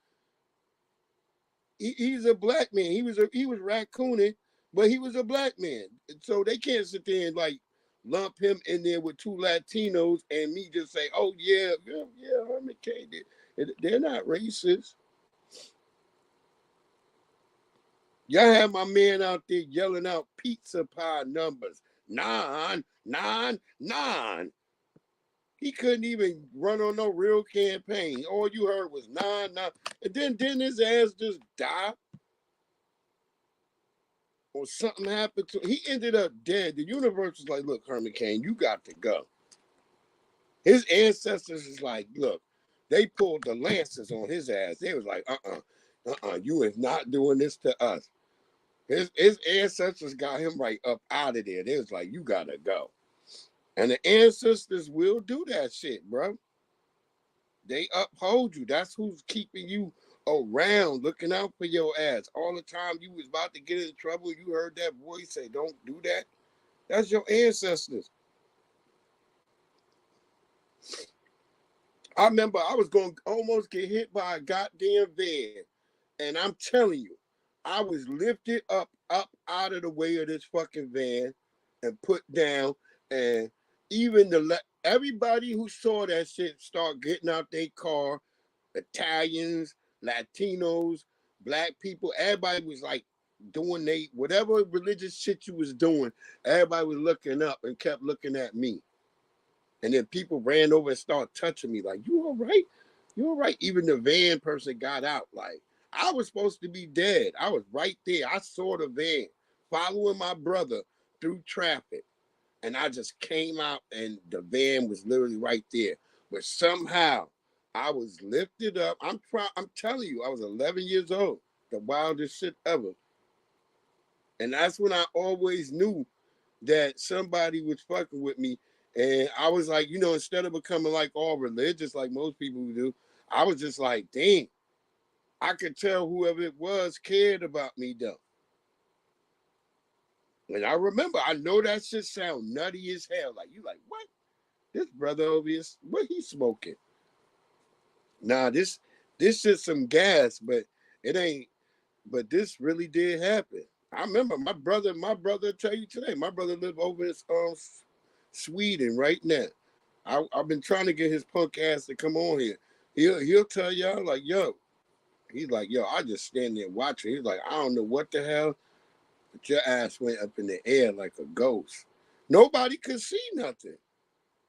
he's a black man. He was raccooning, but he was a black man. So they can't sit there and like lump him in there with two Latinos and me just say, oh yeah, Herman Cain did. They're not racist. Y'all have my man out there yelling out pizza pie numbers. 9, 9, 9. He couldn't even run on no real campaign. All you heard was 9, 9. And then didn't his ass just die? Or something happened to him. He ended up dead. The universe was like, look, Herman Cain, you got to go. His ancestors is like, look, they pulled the lances on his ass. They was like, you is not doing this to us. His ancestors got him right up out of there. They was like, you gotta go. And the ancestors will do that shit, bro. They uphold you. That's who's keeping you around, looking out for your ass. All the time you was about to get in trouble, you heard that voice say, don't do that. That's your ancestors. I remember I was going to almost get hit by a goddamn van. And I'm telling you, I was lifted up out of the way of this fucking van and put down. And even everybody who saw that shit start getting out their car, Italians, Latinos, black people, everybody was like doing whatever religious shit you was doing, everybody was looking up and kept looking at me. And then people ran over and started touching me like, you all right? You all right? Even the van person got out. Like, I was supposed to be dead. I was right there. I saw the van following my brother through traffic. And I just came out and the van was literally right there. But somehow I was lifted up. I'm telling you, I was 11 years old. The wildest shit ever. And that's when I always knew that somebody was fucking with me. And I was like, instead of becoming like all religious like most people do, I was just like, dang, I could tell whoever it was cared about me though. And I remember, I know that shit sound nutty as hell. Like, you like, what? This brother over here, what he smoking? Nah, this is some gas, but it ain't. But this really did happen. I remember my brother tell you today. My brother live over in Sweden right now. I've been trying to get his punk ass to come on here. He'll tell y'all like, yo, he's like, yo, I just stand there watching. He's like, I don't know what the hell, but your ass went up in the air like a ghost. Nobody could see nothing.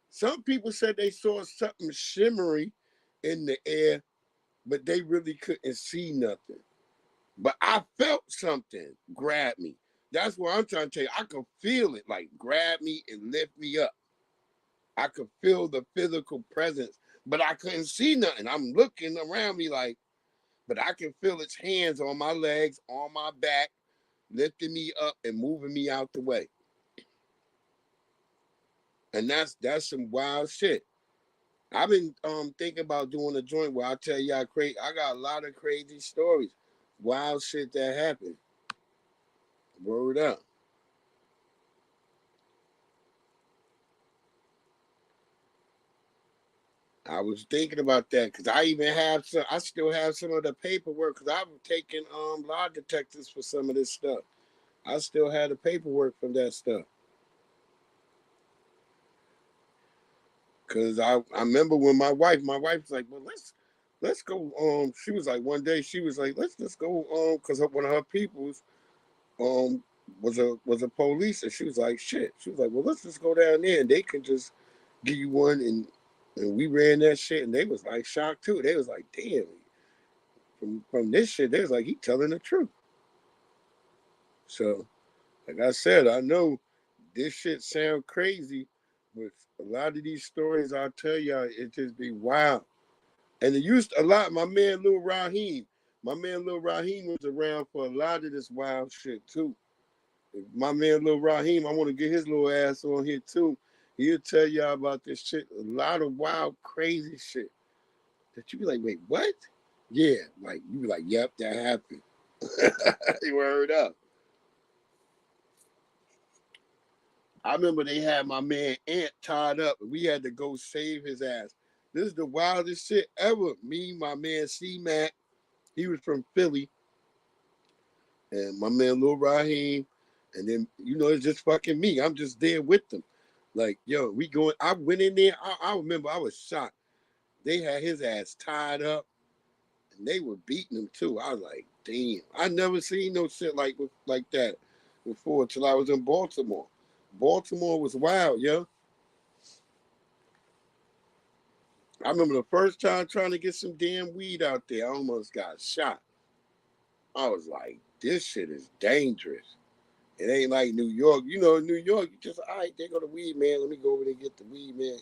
Some people said they saw something shimmery in the air, but they really couldn't see nothing. But I felt something grab me. That's what I'm trying to tell you. I could feel it like grab me and lift me up. I could feel the physical presence, but I couldn't see nothing. I'm looking around me like, but I can feel its hands on my legs, on my back, lifting me up and moving me out the way. And that's some wild shit. I've been thinking about doing a joint where I tell y'all crazy. I got a lot of crazy stories, wild shit that happened. Word up. I was thinking about that because I even have some. I still have some of the paperwork because I've taken lie detectors for some of this stuff. I still had the paperwork from that stuff. Cause I remember when my wife was like, well, let's go. She was like, one day she was like, let's just go. Cause one of her peoples was a police, and she was like, shit. She was like, well, let's just go down there, and they can just give you one, and we ran that shit, and they was like shocked too. They was like, damn. From this shit, they was like, he telling the truth. So, like I said, I know this shit sound crazy, but a lot of these stories I'll tell y'all, it just be wild. And it used a lot. My man Lil Raheem was around for a lot of this wild shit too. My man Lil Raheem, I want to get his little ass on here too. He'll tell y'all about this shit. A lot of wild, crazy shit that you be like, wait, what? Yeah, like you be like, yep, that happened. You word up. I remember they had my man Ant tied up, and we had to go save his ass. This is the wildest shit ever. Me, my man C-Mac, he was from Philly, and my man Lil Raheem, and then, it's just fucking me. I'm just there with them. Like, yo, we going, I went in there, I remember I was shocked. They had his ass tied up, and they were beating him too. I was like, damn. I never seen no shit like that before until I was in Baltimore. Baltimore was wild, yo. I remember the first time trying to get some damn weed out there, I almost got shot. I was like, this shit is dangerous. It ain't like New York. New York, you just, all right, there go the weed man. Let me go over there and get the weed man.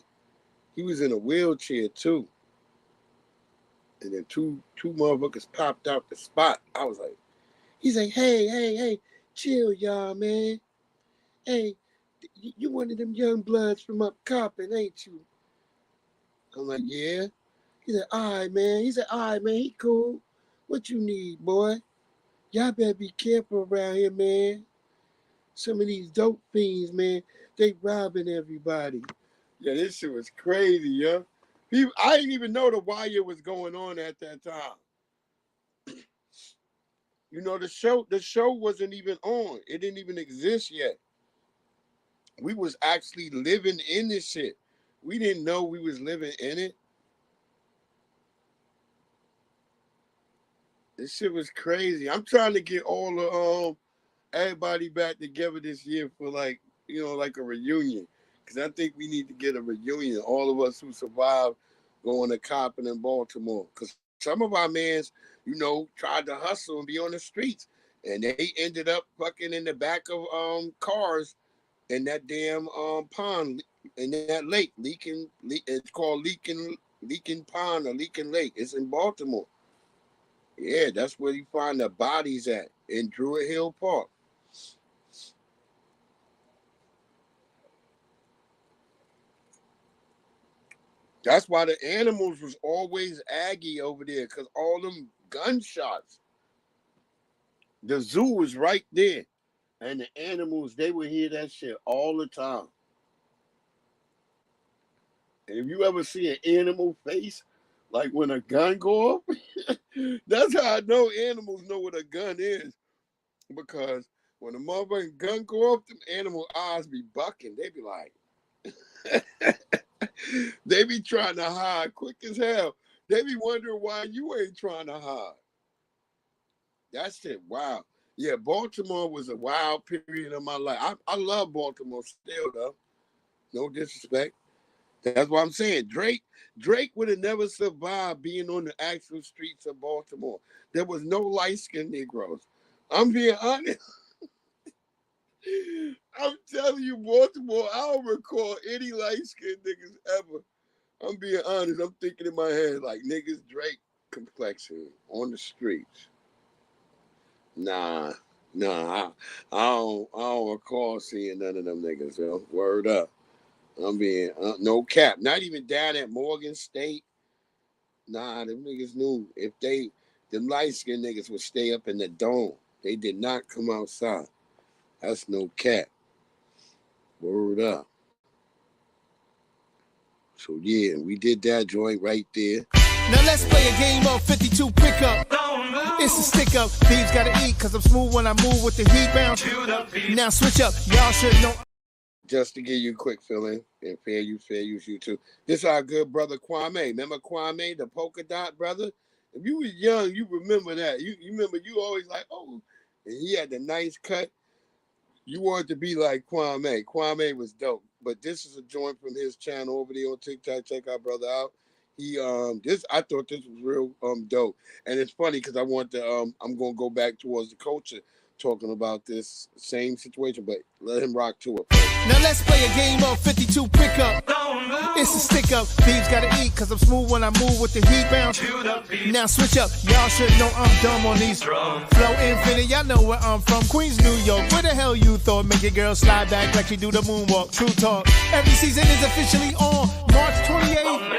He was in a wheelchair too. And then two motherfuckers popped out the spot. I was like, he's like, hey, chill, y'all, man. Hey, you one of them young bloods from up Coppin, ain't you? I'm like, yeah. He said, all right, man. He cool. What you need, boy? Y'all better be careful around here, man. Some of these dope fiends, man, they robbing everybody. Yeah, this shit was crazy, yo. I didn't even know the wire was going on at that time. The show wasn't even on. It didn't even exist yet. We was actually living in this shit. We didn't know we was living in it. This shit was crazy. I'm trying to get all the everybody back together this year for like a reunion. Because I think we need to get a reunion. All of us who survived going to Coppin in Baltimore. Because some of our mans, tried to hustle and be on the streets. And they ended up fucking in the back of cars in that damn pond, in that lake. It's called Leaking Pond or Leaking Lake. It's in Baltimore. Yeah, that's where you find the bodies at, in Druid Hill Park. That's why the animals was always aggy over there, because all them gunshots. The zoo was right there. And the animals, they would hear that shit all the time. And if you ever see an animal face, like when a gun go off, that's how I know animals know what a gun is. Because when a motherfucking gun go off, them animal eyes be bucking. They be like, they be trying to hide quick as hell. They be wondering why you ain't trying to hide. That's it. Wow. Yeah, Baltimore was a wild period of my life. I love Baltimore still, though. No disrespect. That's what I'm saying. Drake would have never survived being on the actual streets of Baltimore. There was no light-skinned Negroes. I'm being honest. I'm telling you, Baltimore, I don't recall any light-skinned niggas ever. I'm being honest. I'm thinking in my head like niggas Drake complexion on the streets. Nah, I don't recall seeing none of them niggas, yo. Word up. I'm being no cap. Not even down at Morgan State. Nah, them niggas knew if them light skinned niggas would stay up in the dome. They did not come outside. That's no cap. Word up. So yeah, we did that joint right there. Now let's play a game of 52 pickup. It's a stick up. Thieves gotta eat, cause I'm smooth when I move with the heat bound. Now switch up. Y'all should know. Just to give you a quick feeling, and fair use you too. This is our good brother Kwame. Remember Kwame, the polka dot brother? If you was young, you remember that. You remember you always like, oh, and he had the nice cut. You wanted to be like Kwame. Kwame was dope. But this is a joint from his channel over there on TikTok. Check our brother out. I thought this was real dope. And it's funny because I want to I'm gonna go back towards the culture talking about this same situation, but let him rock to it. Now let's play a game of 52 pickup. It's a stick up. Thieves gotta eat, cause I'm smooth when I move with the heat bound. Now switch up. Y'all should know I'm dumb on these drums. Flow infinite, y'all know where I'm from. Queens, New York. Where the hell you thought? Make your girl slide back like she do the moonwalk. True talk. Every season is officially on March 28th.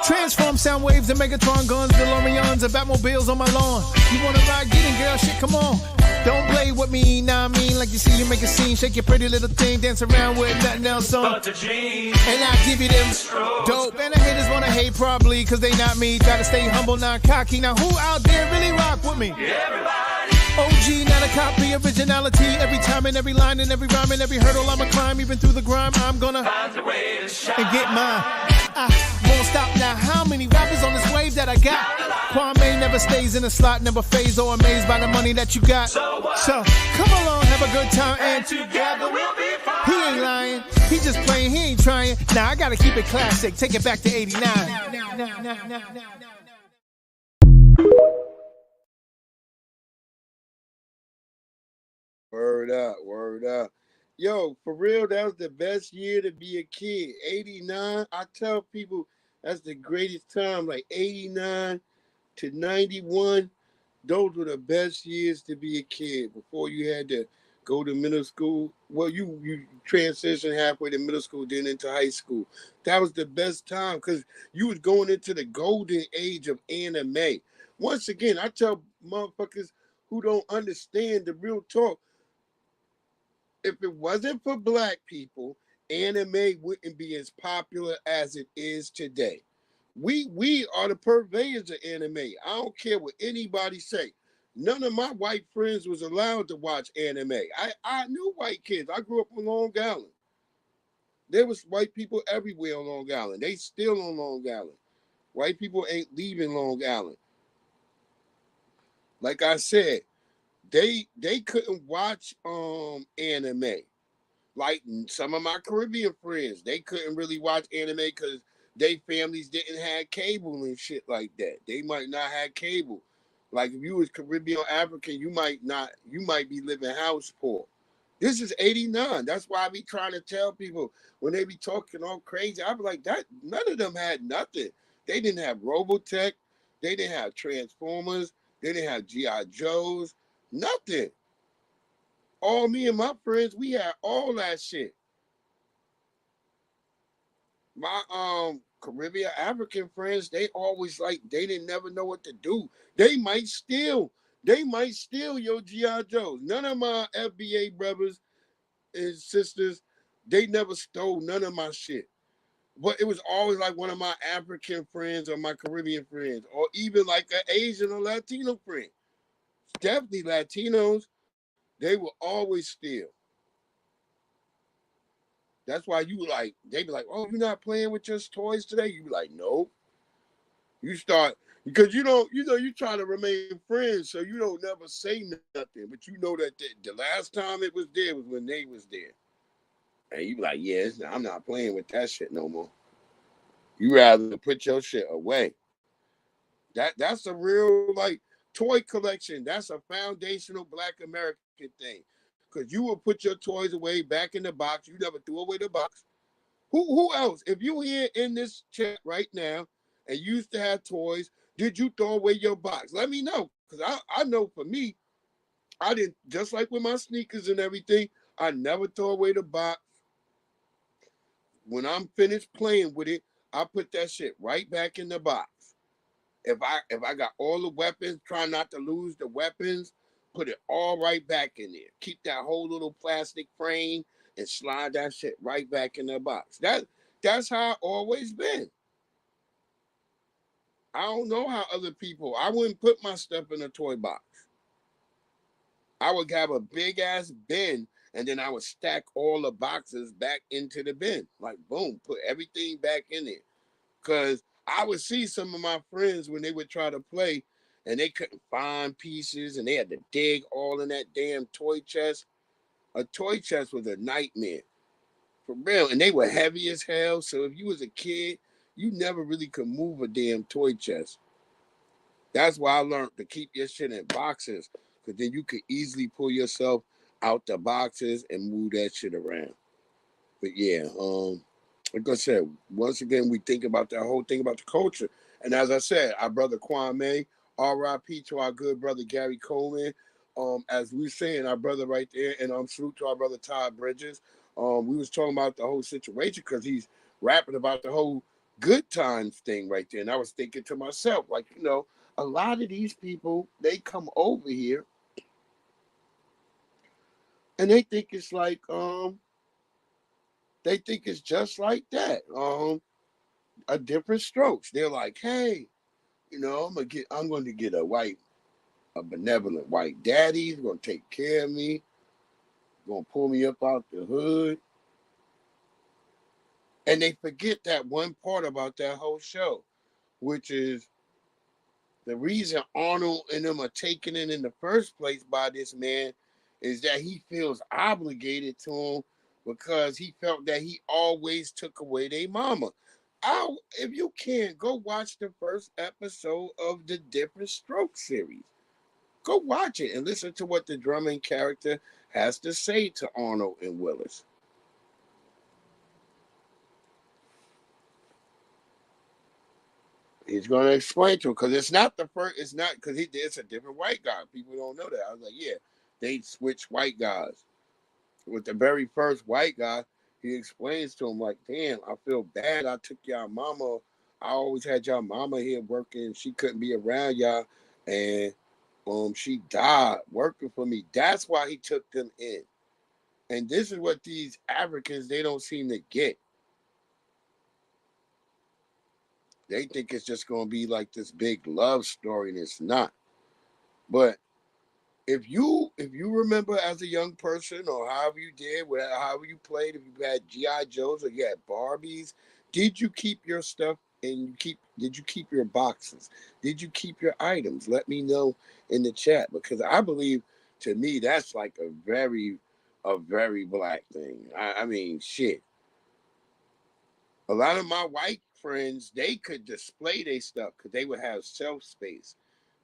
Transform sound waves and Megatron guns, DeLoreans and Batmobiles on my lawn. You wanna ride? Get in, girl, shit, come on. Don't play with me, nah, I mean, like you see you make a scene, shake your pretty little thing, dance around with nothing else on. And I give you them dope. And the haters wanna hate probably, cause they not me. Try to stay humble, not cocky. Now who out there really rock with me? Everybody. OG, not a copy, originality. Every time and every line and every rhyme and every hurdle I'ma climb. Even through the grime, I'm gonna find a way to shine and get mine. I won't stop now. How many rappers on this wave that I got? Kwame never stays in a slot, never phased or amazed by the money that you got. So come along, have a good time, and together we'll be fine. He ain't lying, he just playing, he ain't trying. Now I gotta keep it classic, take it back to 89. Word up, word up. Yo, for real, that was the best year to be a kid. 89, I tell people that's the greatest time, like 89 to 91. Those were the best years to be a kid before you had to go to middle school. Well, you transitioned halfway to middle school, then into high school. That was the best time because you was going into the golden age of anime. Once again, I tell motherfuckers who don't understand the real talk, if it wasn't for black people, anime wouldn't be as popular as it is today. We are the purveyors of anime. I don't care what anybody say. None of my white friends was allowed to watch anime. I knew white kids. I grew up on Long Island. There was white people everywhere on Long Island. They still on Long Island. White people ain't leaving Long Island. Like I said, they couldn't watch anime. Like some of my Caribbean friends, they couldn't really watch anime because their families didn't have cable and shit like that. They might not have cable. Like if you was Caribbean or African, you might be living house poor. This is 89. That's why I be trying to tell people when they be talking all crazy. I be like, that none of them had nothing. They didn't have Robotech. They didn't have Transformers. They didn't have G.I. Joes. Nothing. All me and my friends, we had all that shit. My Caribbean African friends, they always like they didn't never know what to do. They might steal They might steal your G.I. Joes. None of my FBA brothers and sisters, they never stole none of my shit. But it was always like one of my African friends or my Caribbean friends, or even like an Asian or Latino friend. Definitely Latinos, they will always steal. That's why you like, they be like, oh, you're not playing with your toys today? You be like, no. You start, because you don't, you try to remain friends, so you don't never say nothing. But you know that the last time it was there was when they was there. And you be like, yeah, I'm not playing with that shit no more. You rather put your shit away. That's a real like toy collection. That's a foundational Black American thing. Cause you will put your toys away back in the box. You never threw away the box. Who else? If you here in this chat right now and you used to have toys, did you throw away your box? Let me know. Cause I know for me, I didn't, just like with my sneakers and everything, I never throw away the box. When I'm finished playing with it, I put that shit right back in the box. If I got all the weapons, try not to lose the weapons, put it all right back in there. Keep that whole little plastic frame and slide that shit right back in the box. That's how I always been. I don't know how other people. I wouldn't put my stuff in a toy box. I would have a big ass bin, and then I would stack all the boxes back into the bin. Like boom, put everything back in there. Cause I would see some of my friends when they would try to play and they couldn't find pieces and they had to dig all in that damn toy chest. A toy chest was a nightmare. For real. And they were heavy as hell. So if you was a kid, you never really could move a damn toy chest. That's why I learned to keep your shit in boxes. Cause then you could easily pull yourself out the boxes and move that shit around. But yeah, like I said, once again, we think about that whole thing about the culture. And as I said, our brother Kwame, RIP to our good brother Gary Coleman. As we were saying, our brother right there, and salute to our brother Todd Bridges. We was talking about the whole situation because he's rapping about the whole good times thing right there. And I was thinking to myself, like, a lot of these people, they come over here and they think it's like, they think it's just like that. A different strokes. They're like, hey, I'm going to get a benevolent white daddy. He's going to take care of me. Going to pull me up out the hood. And they forget that one part about that whole show, which is the reason Arnold and them are taking it in the first place by this man is that he feels obligated to him because he felt that he always took away their mama. If you can, go watch the first episode of the Different Strokes series. Go watch it and listen to what the drumming character has to say to Arnold and Willis. He's going to explain to him because it's not the first. It's not because it's a different white guy. People don't know that. I was like, yeah, they switched white guys. With the very first white guy, he explains to him like, damn, I feel bad. I took y'all mama. I always had y'all mama here working. She couldn't be around y'all, and she died working for me. That's why he took them in. And this is what these Africans, they don't seem to get. They think it's just going to be like this big love story, and it's not. But if you remember as a young person or however you did, however you played, if you had G.I. Joes or you had Barbies, did you keep your stuff and did you keep your boxes? Did you keep your items? Let me know in the chat because I believe to me that's like a very Black thing. I mean, shit. A lot of my white friends, they could display their stuff because they would have shelf space.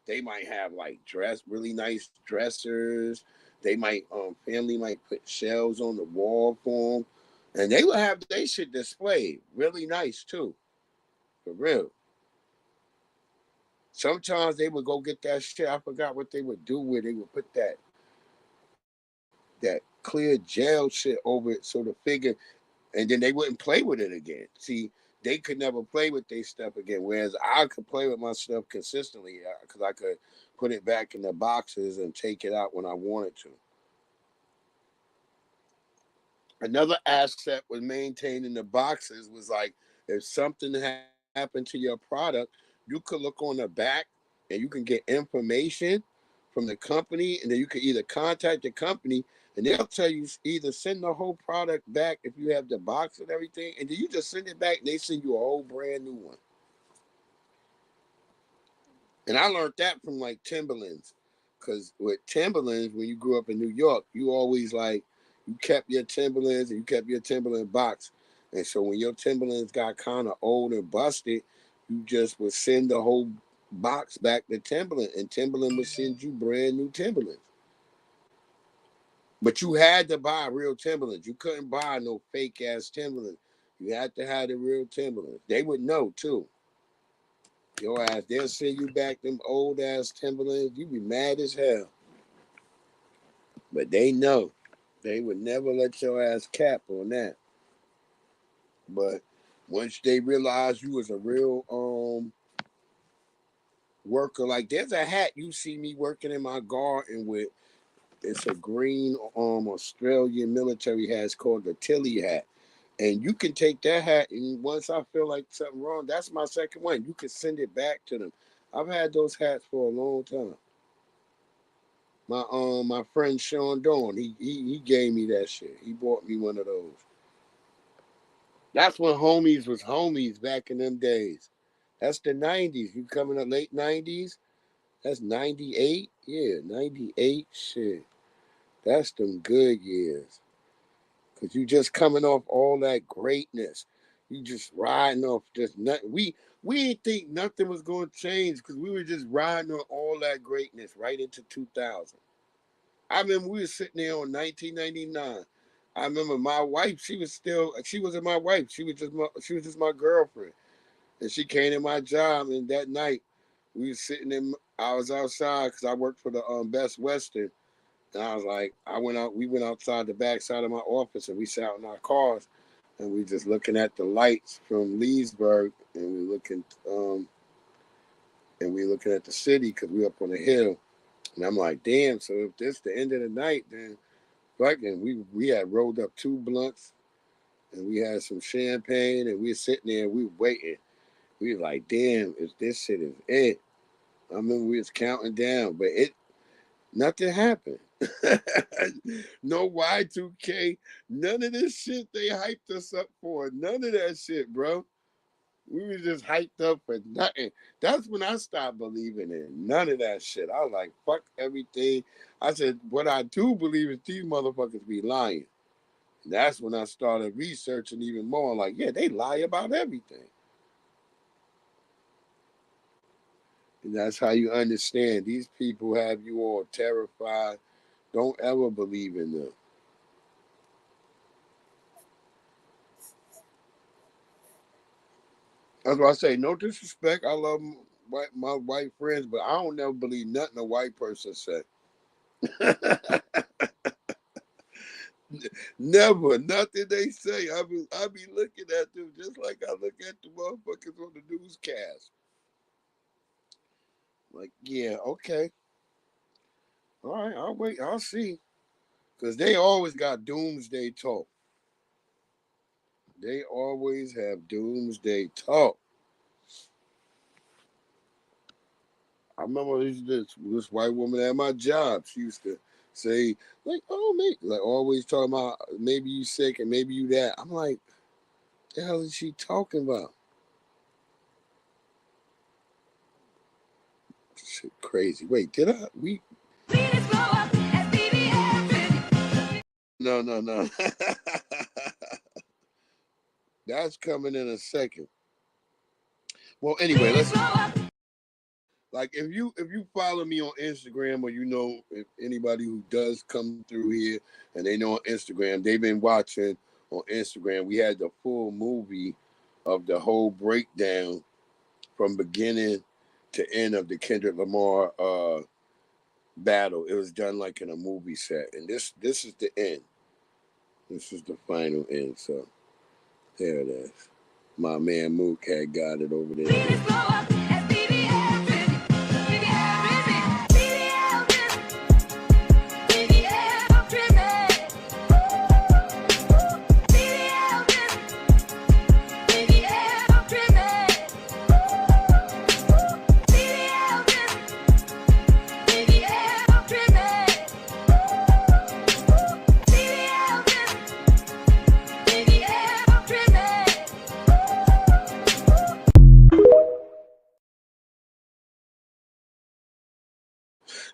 They might have like really nice dressers. They might family might put shelves on the wall for them, and they would have they shit displayed really nice too, for real. Sometimes they would go get that shit. I forgot what they would do with it. They would put that clear gel shit over it so the figure, and then they wouldn't play with it again. See, they could never play with their stuff again. Whereas I could play with my stuff consistently because I could put it back in the boxes and take it out when I wanted to. Another asset with maintaining the boxes was like if something happened to your product, you could look on the back and you can get information from the company, and then you can either contact the company and they'll tell you either send the whole product back if you have the box and everything, and then you just send it back and they send you a whole brand new one. And I learned that from like Timberlands, because with Timberlands, when you grew up in New York, you always like you kept your Timberlands and you kept your Timberland box. And so when your Timberlands got kind of old and busted, you just would send the whole box back to Timberland, and Timberland would send you brand new Timberlands. But you had to buy real Timberlands. You couldn't buy no fake ass Timberlands. You had to have the real Timberlands. They would know too. Your ass, they'll send you back them old ass Timberlands. You be mad as hell. But they know. They would never let your ass cap on that. But once they realize you was a real worker, like there's a hat you see me working in my garden with. It's a green Australian military hat. It's called the Tilly hat. And you can take that hat, and once I feel like something wrong, that's my second one. You can send it back to them. I've had those hats for a long time. My friend Sean Dawn, he gave me that shit. He bought me one of those. That's when homies was homies back in them days. That's the 90s. You coming up late 90s? That's 98? Yeah, 98 shit. That's them good years. Because you just coming off all that greatness. You just riding off just nothing. We didn't think nothing was going to change because we were just riding on all that greatness right into 2000. I remember we were sitting there on 1999. I remember my wife, she wasn't my wife. She was just my girlfriend. And she came to my job, and that night we was I was outside because I worked for the Best Western. And I was like, we went outside the back side of my office and we sat in our cars and we just looking at the lights from Leesburg, and we looking at the city because we up on a hill. And I'm like, damn, so if this the end of the night, then fucking we had rolled up 2 blunts and we had some champagne and we were sitting there and we were waiting. We were like, damn, if this shit is it. I remember we was counting down, but nothing happened. No Y2K, none of this shit they hyped us up for. None of that shit, bro. We were just hyped up for nothing. That's when I stopped believing in none of that shit. I was like, fuck everything. I said, what I do believe is these motherfuckers be lying. And that's when I started researching even more. Like, yeah, they lie about everything. And that's how you understand. These people have you all terrified. Don't ever believe in them. That's why I say, no disrespect. I love my white friends, but I don't never believe nothing a white person say. Never, nothing they say. I be looking at them just like I look at the motherfuckers on the newscast. Like, yeah, okay. All right, I'll wait. I'll see. Because they always got doomsday talk. They always have doomsday talk. I remember this white woman at my job. She used to say, like, oh, mate, like always talking about maybe you sick and maybe you that. I'm like, the hell is she talking about? Shit crazy. Wait, did I? No. That's coming in a second. Well, anyway, let's. Like if you follow me on Instagram, or if anybody who does come through here and they know on Instagram, they've been watching on Instagram. We had the full movie of the whole breakdown from beginning to end of the Kendrick Lamar battle. It was done like in a movie set, and this is the end. This is the final end. So there it is. My man Mook had got it over there.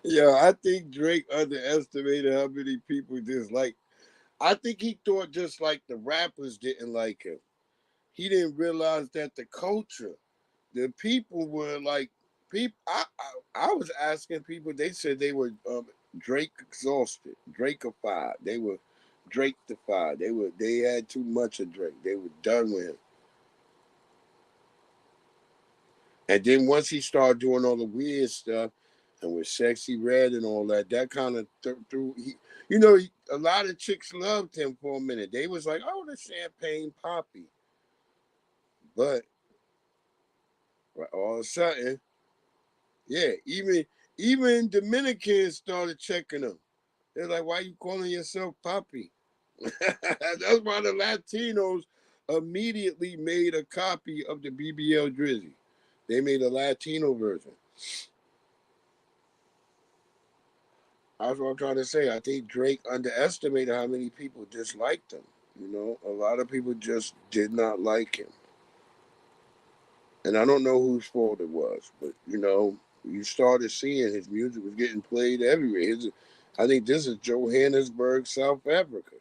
Yeah, I think Drake underestimated how many people dislike. I think he thought just like the rappers didn't like him. He didn't realize that the culture, the people were like people. I was asking people. They said they were Drake exhausted, Drakeified. They were Drakeified. They had too much of Drake. They were done with him. And then once he started doing all the weird stuff, and with Sexy Red and all that, that kind of threw. A lot of chicks loved him for a minute. They was like, "Oh, the Champagne Poppy," but all of a sudden, yeah, even Dominicans started checking him. They're like, "Why you calling yourself Poppy?" That's why the Latinos immediately made a copy of the BBL Drizzy. They made a Latino version. That's what I'm trying to say. I think Drake underestimated how many people disliked him. A lot of people just did not like him. And I don't know whose fault it was, but you started seeing his music was getting played everywhere. I think this is Johannesburg, South Africa.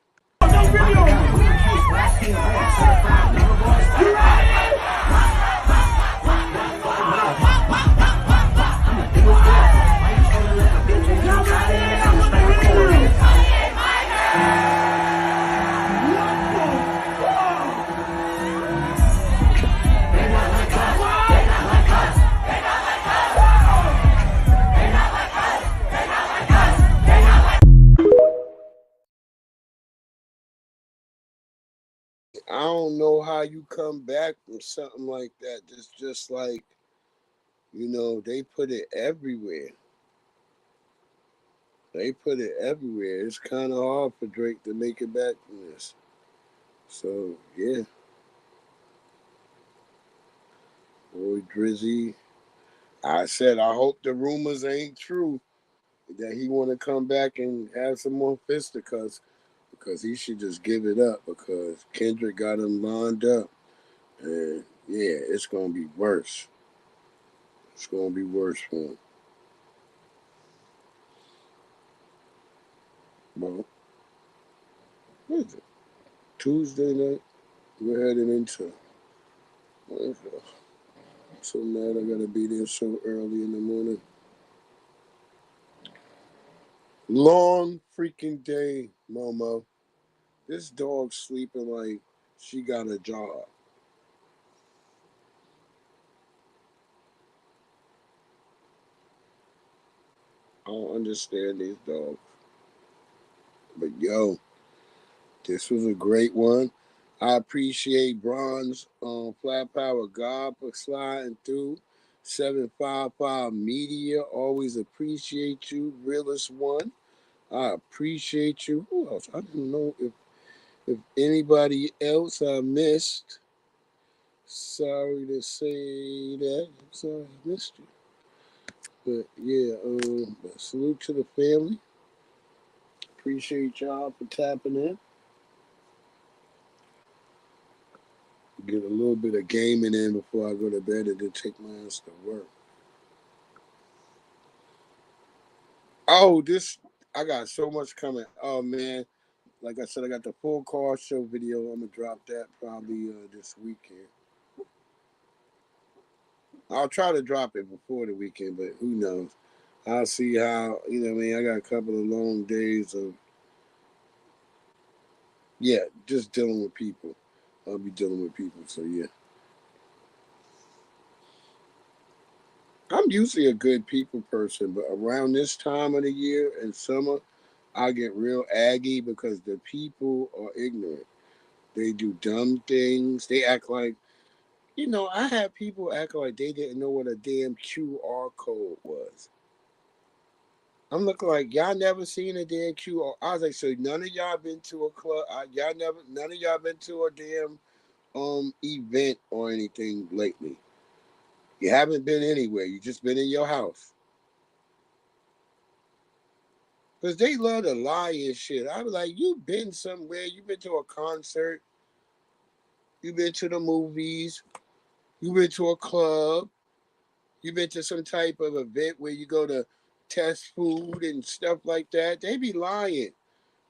I don't know how you come back from something like that. It's just like, they put it everywhere. They put it everywhere. It's kind of hard for Drake to make it back from this. So, yeah. Boy, Drizzy. I said, I hope the rumors ain't true that he want to come back and have some more fisticuffs, because he should just give it up, because Kendrick got him lined up. And, yeah, it's going to be worse. It's going to be worse for him. Well, what is it? Tuesday night? We're heading into. I'm so mad I gotta be there so early in the morning. Long freaking day, Momo. This dog's sleeping like she got a job. I don't understand these dogs. But yo, this was a great one. I appreciate Bronze Flat Power God for sliding through. 755 Media, always appreciate you. Realest one, I appreciate you. Who else? I don't know if anybody else I missed. Sorry to say that. I'm sorry I missed you. But yeah, but salute to the family. Appreciate y'all for tapping in. Get a little bit of gaming in before I go to bed and then take my ass to work. Oh, I got so much coming. Oh man. Like I said, I got the full car show video. I'm gonna drop that probably this weekend. I'll try to drop it before the weekend, but who knows? I'll see how, I got a couple of long days of, just dealing with people. I'll be dealing with people, so yeah. I'm usually a good people person, but around this time of the year in summer, I get real aggy because the people are ignorant. They do dumb things. They act like You know, I had people act like they didn't know what a damn QR code was. I'm looking like y'all never seen a damn QR. I was like, so none of y'all been to a club? None of y'all been to a damn event or anything lately. You haven't been anywhere. You just been in your house. Because they love to lie and shit. I was like, you been somewhere. You been to a concert. You been to the movies. You been to a club. You been to some type of event where you go to test food and stuff like that. They be lying.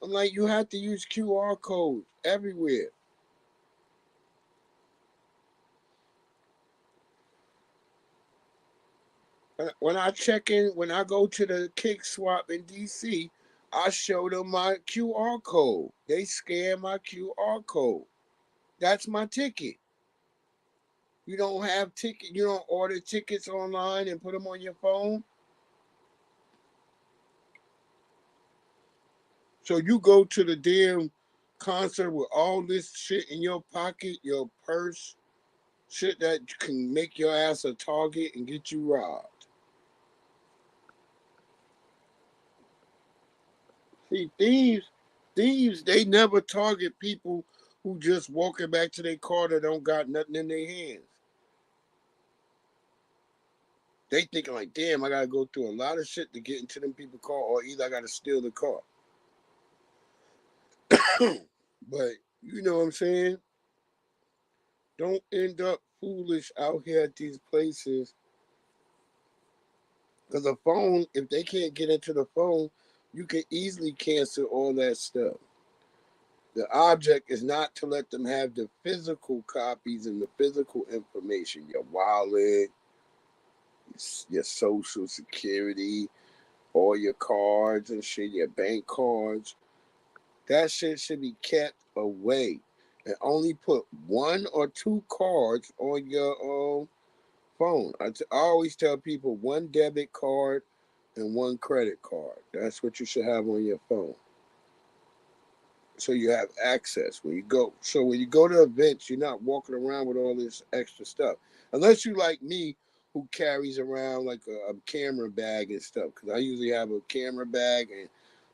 I'm like, you have to use QR codes everywhere. When I check in, when I go to the kick swap in DC, I show them my QR code. They scan my QR code. That's my ticket. You don't have ticket. You don't order tickets online and put them on your phone. So you go to the damn concert with all this shit in your pocket, your purse, shit that can make your ass a target and get you robbed. See, thieves, they never target people who just walking back to their car that don't got nothing in their hands. They thinking like, damn, I gotta go through a lot of shit to get into them people's car, or either I gotta steal the car. But you know what I'm saying? Don't end up foolish out here at these places. Because the phone, if they can't get into the phone, you can easily cancel all that stuff. The object is not to let them have the physical copies and the physical information, your wallet, your social security, all your cards and shit, your bank cards. That shit should be kept away. And only put 1 or 2 cards on your phone. I always tell people 1 debit card and 1 credit card. That's what you should have on your phone. So you have access when you go. So when you go to events, you're not walking around with all this extra stuff. Unless you like me, who carries around like a camera bag and stuff. Because I usually have a camera bag. And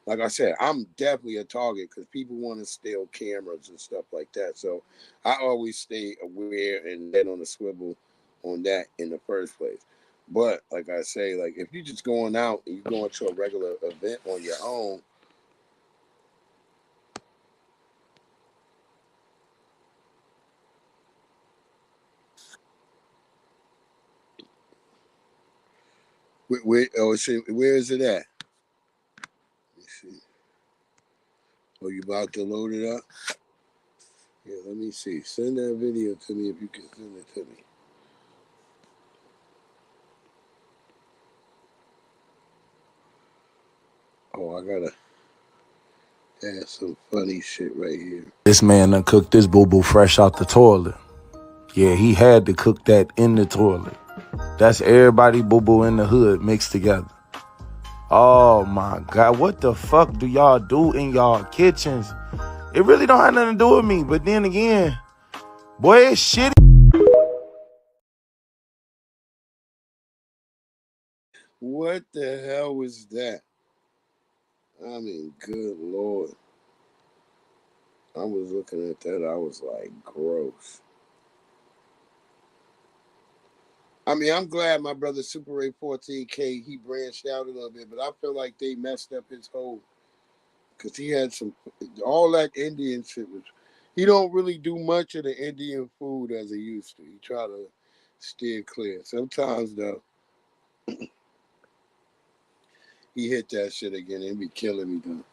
like I said, I'm definitely a target because people want to steal cameras and stuff like that. So I always stay aware and head on a swivel on that in the first place. But like I say, like if you're just going out and you're going to a regular event on your own, where is it at? Let me see. Oh, you about to load it up? Yeah, let me see. Send that video to me if you can send it to me. Oh, I gotta add some funny shit right here. This man done cooked this boo-boo fresh out the toilet. Yeah, he had to cook that in the toilet. That's everybody boo-boo in the hood mixed together. Oh my God, what the fuck do y'all do in y'all kitchens? It really don't have nothing to do with me, but then again, boy, it's shitty. What the hell was that? I mean, good Lord. I was looking at that, I was like, gross. I mean, I'm glad my brother Super Ray 14K, he branched out a little bit, but I feel like they messed up his whole, because he had all that Indian shit was, he don't really do much of the Indian food as he used to. He try to steer clear. Sometimes, though, he hit that shit again and be killing me, though.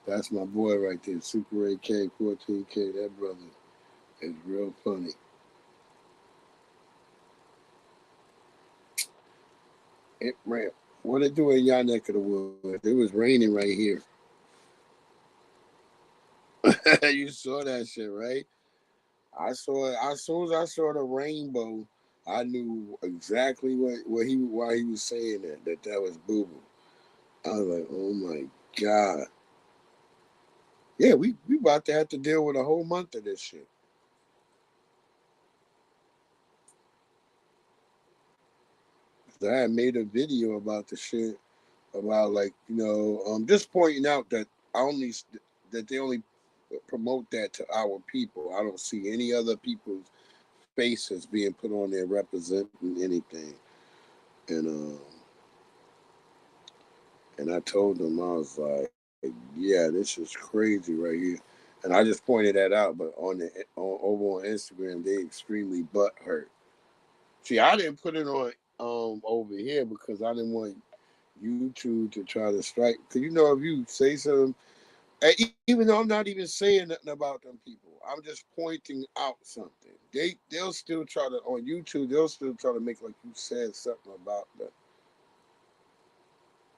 That's my boy right there, Super Ray K, 14K. That brother is real funny. It ran. What it do in y'all neck of the woods? It was raining right here. You saw that shit, right? I saw it. As soon as I saw the rainbow, I knew exactly why he was saying that was Boo Boo. I was like, oh my God. Yeah, we about to have to deal with a whole month of this shit. I had made a video about the shit about like just pointing out that I only that they only promote that to our people. I don't see any other people's faces being put on there representing anything. And and I told them, I was like, yeah, this is crazy right here. And I just pointed that out, but over on Instagram, they extremely butthurt. See, I didn't put it on over here because I didn't want YouTube to try to strike. Because if you say something, even though I'm not even saying nothing about them people, I'm just pointing out something. They'll still try to on YouTube. They'll still try to make like you said something about them.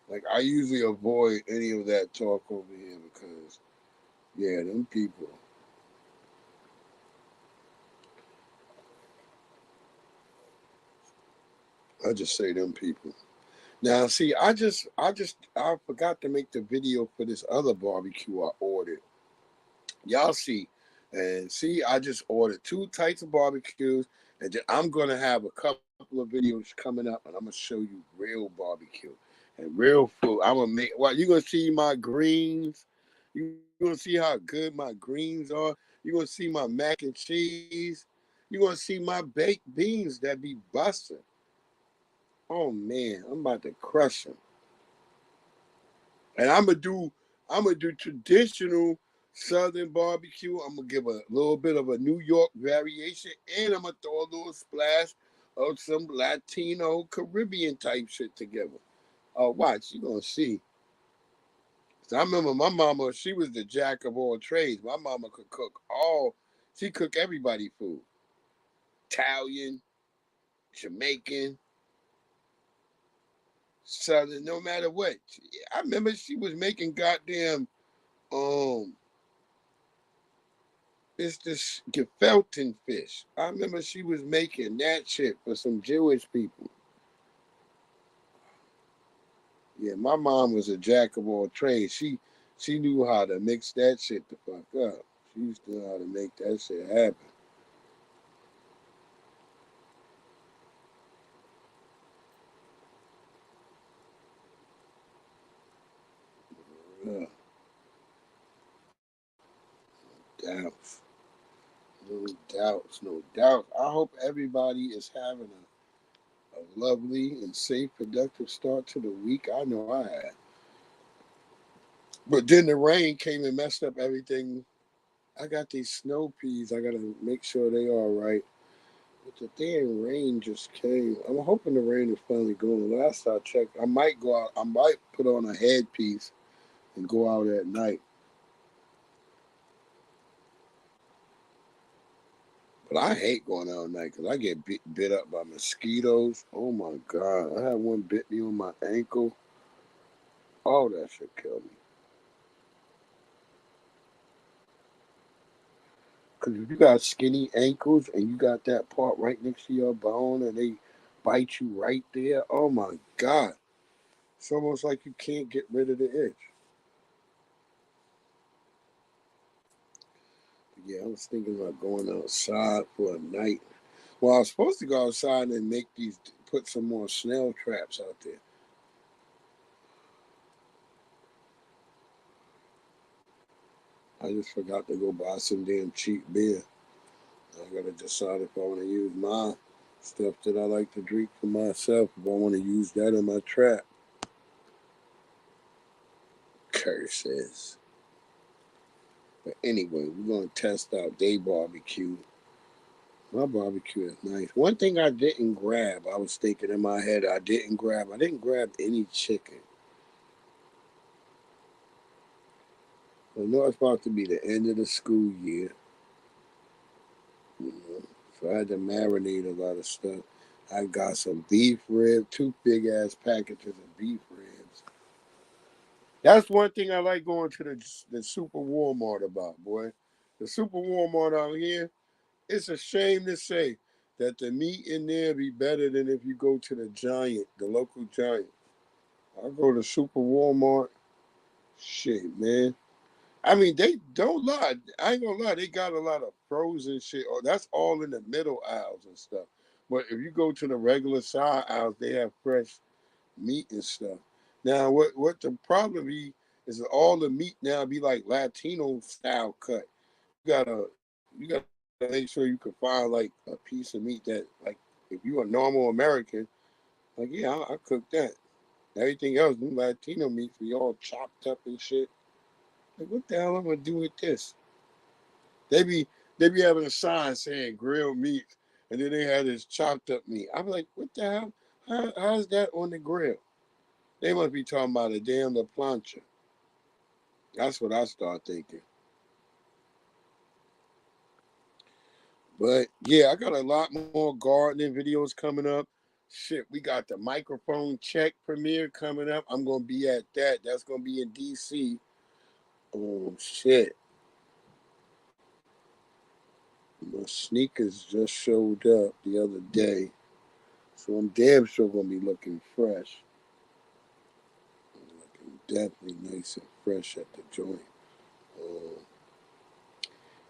Like I usually avoid any of that talk over here because yeah, them people. I just say them people. Now, see, I forgot to make the video for this other barbecue I ordered. Y'all see, and see, I just ordered two types of barbecues, and I'm gonna have a couple of videos coming up, and I'm gonna show you real barbecue and real food. I'm gonna make. Well, you're gonna see my greens. You're gonna see how good my greens are. You're gonna see my mac and cheese. You're gonna see my baked beans that be busting. Oh man, I'm about to crush them. And I'm gonna do traditional Southern barbecue. I'm gonna give a little bit of a New York variation, and I'm gonna throw a little splash of some Latino Caribbean type shit together. Watch, you gonna see. So I remember my mama, she was the jack of all trades. My mama could she cooked everybody food. Italian, Jamaican, Southern, no matter what. I remember she was making goddamn um it's this gefilte fish. I remember she was making that shit for some Jewish people. Yeah, my mom was a jack of all trades. She knew how to mix that shit the fuck up. She used to know how to make that shit happen. Yeah, doubts. No doubts, no doubts. I hope everybody is having a lovely and safe, productive start to the week. I know I had. But then the rain came and messed up everything. I got these snow peas. I gotta make sure they all right. But the damn rain just came. I'm hoping the rain is finally going. Last I checked, I might go out. I might put on a headpiece and go out at night. But I hate going out at night because I get bit up by mosquitoes. Oh my god! I had one bit me on my ankle. Oh, that should kill me. Because if you got skinny ankles and you got that part right next to your bone and they bite you right there, oh my god! It's almost like you can't get rid of the itch. Yeah, I was thinking about going outside for a night. Well, I was supposed to go outside and put some more snail traps out there. I just forgot to go buy some damn cheap beer. I gotta decide if I want to use my stuff that I like to drink for myself. If I want to use that in my trap. Curses. But anyway, we're gonna test out day barbecue. My barbecue is nice. One thing I didn't grab, I was thinking in my head, I didn't grab any chicken. I know it's about to be the end of the school year, you know, so I had to marinate a lot of stuff. I got some beef rib, two big ass packages of beef ribs. That's one thing I like going to the Super Walmart about, boy. The Super Walmart out here, it's a shame to say that the meat in there be better than if you go to the Giant, the local Giant. I go to Super Walmart, shit, man. I mean, they don't lie. I ain't gonna lie. They got a lot of frozen shit. Oh, that's all in the middle aisles and stuff. But if you go to the regular side aisles, they have fresh meat and stuff. Now, what the problem be is that all the meat now be like Latino style cut. You gotta make sure you can find like a piece of meat that, like, if you a normal American, like, yeah, I cook that. Everything else, them Latino meats be all chopped up and shit. Like, what the hell am I gonna do with this? They be they be having a sign saying grilled meat, and then they had this chopped up meat. I'm like, what the hell? How's that on the grill? They must be talking about a damn La Plancha. That's what I start thinking. But yeah, I got a lot more gardening videos coming up. Shit, we got the microphone check premiere coming up. I'm gonna be at that. That's gonna be in DC. Oh shit. My sneakers just showed up the other day. So I'm damn sure gonna be looking fresh. Looking definitely nice and fresh at the joint.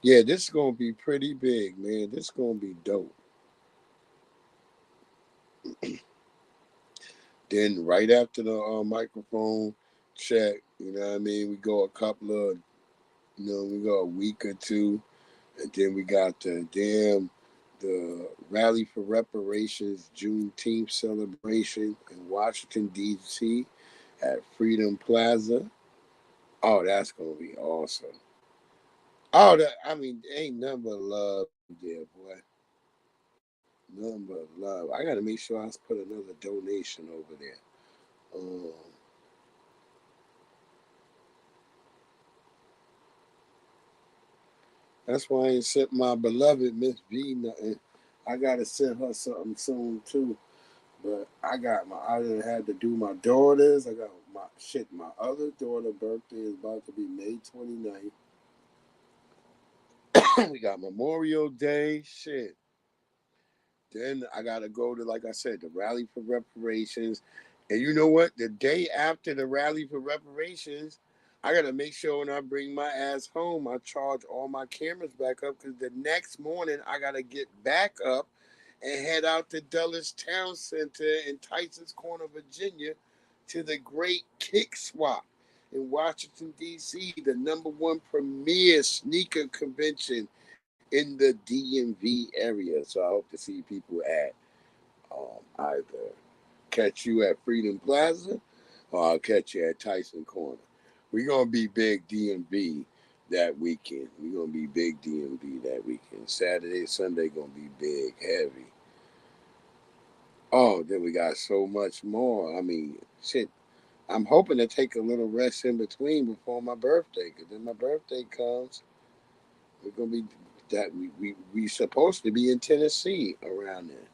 Yeah, this is gonna be pretty big, man. This is gonna be dope. Then right after the microphone check, you know what I mean, we go a couple of, we go a week or two, and then we got the Rally for Reparations Juneteenth celebration in Washington, D.C. at Freedom Plaza. Oh, that's gonna be awesome. Oh, ain't nothing but love there, boy. Nothing but love. I gotta make sure I put another donation over there. Um, that's why I ain't sent my beloved Miss V nothing. I gotta send her something soon too. But I done had to do my daughters. I got my other daughter's birthday is about to be May 29th. We got Memorial Day, shit. Then I gotta go to, like I said, the Rally for Reparations. And you know what? The day after the Rally for Reparations, I gotta make sure when I bring my ass home, I charge all my cameras back up, because the next morning I gotta get back up and head out to Dulles Town Center in Tyson's Corner, Virginia, to the Great Kick Swap in Washington, D.C., the #1 premier sneaker convention in the DMV area. So I hope to see people at either catch you at Freedom Plaza or I'll catch you at Tyson Corner. We're going to be big DMV that weekend. We're going to be big DMV that weekend. Saturday, Sunday going to be big, heavy. Oh, then we got so much more. I mean, shit. I'm hoping to take a little rest in between before my birthday, because then my birthday comes. We're gonna be we supposed to be in Tennessee around there,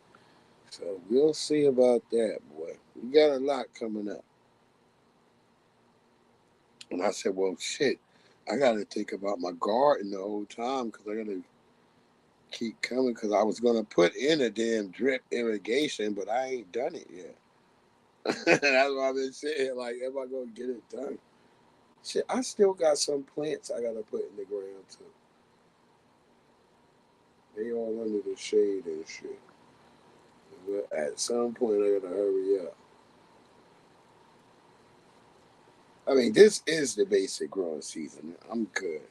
so we'll see about that, boy. We got a lot coming up. And I said, well, shit, I got to think about my garden the whole time, because I got to keep coming, because I was gonna put in a damn drip irrigation, but I ain't done it yet. That's why I've been sitting like, am I gonna get it done? Shit, I still got some plants I gotta put in the ground too. They all under the shade and shit. But at some point, I gotta hurry up. I mean, this is the basic growing season. I'm good.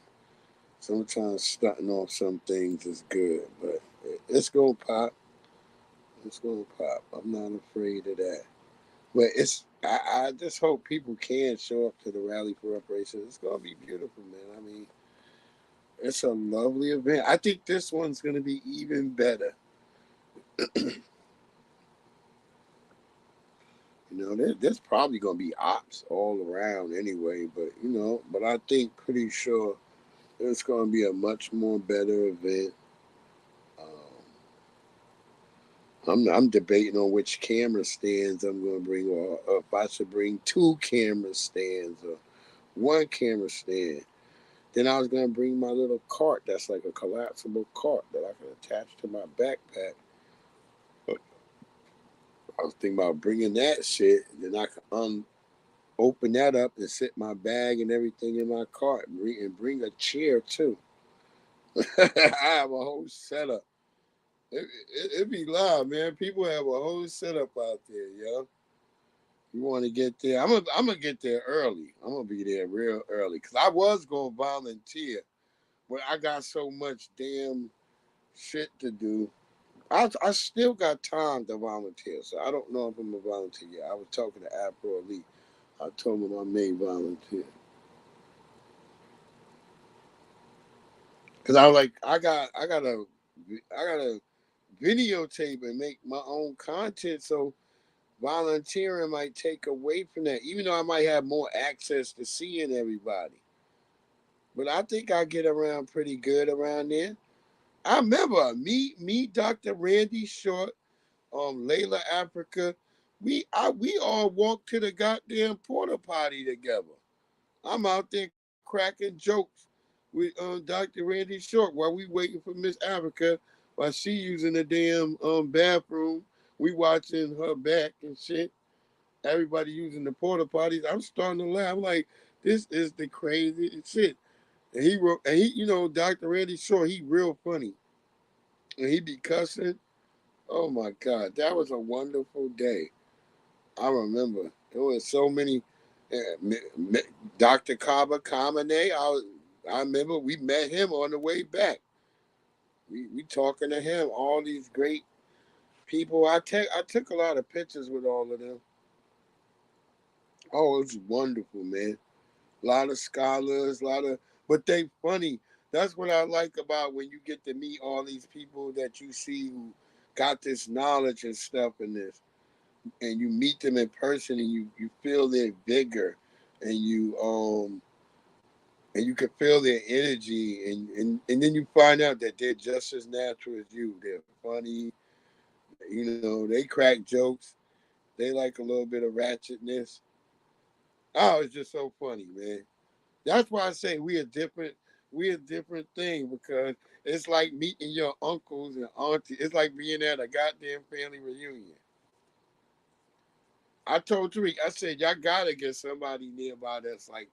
Sometimes starting off some things is good, but it's gonna pop. It's gonna pop. I'm not afraid of that. But I just hope people can show up to the Rally for Reparations. It's gonna be beautiful, man. I mean, it's a lovely event. I think this one's gonna be even better. There's probably gonna be ops all around anyway, but I think pretty sure it's gonna be a much more better event. I'm debating on which camera stands I'm gonna bring, or if I should bring 2 camera stands or 1 camera stand. Then I was gonna bring my little cart that's like a collapsible cart that I can attach to my backpack. I was thinking about bringing that shit, and then I can open that up and sit my bag and everything in my cart, and bring a chair too. I have a whole setup. It be loud, man. People have a whole setup out there, yo. You want to get there? I'm gonna get there early. I'm gonna be there real early because I was gonna volunteer, but I got so much damn shit to do. I still got time to volunteer, so I don't know if I'm gonna volunteer yet. I was talking to Afro Elite. I told him I may volunteer because I was like, I gotta videotape and make my own content. So volunteering might take away from that, even though I might have more access to seeing everybody. But I think I get around pretty good around there. I remember me, Dr. Randy Short, Layla Africa. We all walked to the goddamn porta potty together. I'm out there cracking jokes with Dr. Randy Short while we waiting for Miss Africa while she using the damn bathroom. We watching her back and shit. Everybody using the porta potties. I'm starting to laugh. I'm like, this is the craziest shit. And he wrote, and he, Dr. Randy Short, he real funny. And he be cussing. Oh my God, that was a wonderful day. I remember there was so many. Dr. Kaba Kamene, I remember we met him on the way back. We talking to him. All these great people. I took a lot of pictures with all of them. Oh, it was wonderful, man. A lot of scholars, but they funny. That's what I like about when you get to meet all these people that you see who got this knowledge and stuff in this, and you meet them in person, and you feel their vigor, and you can feel their energy, and then you find out that they're just as natural as you. They're funny, they crack jokes, they like a little bit of ratchetness. Oh, it's just so funny, man. That's why I say we a different thing because it's like meeting your uncles and aunties. It's like being at a goddamn family reunion. I told Tariq, I said, y'all gotta get somebody nearby that's like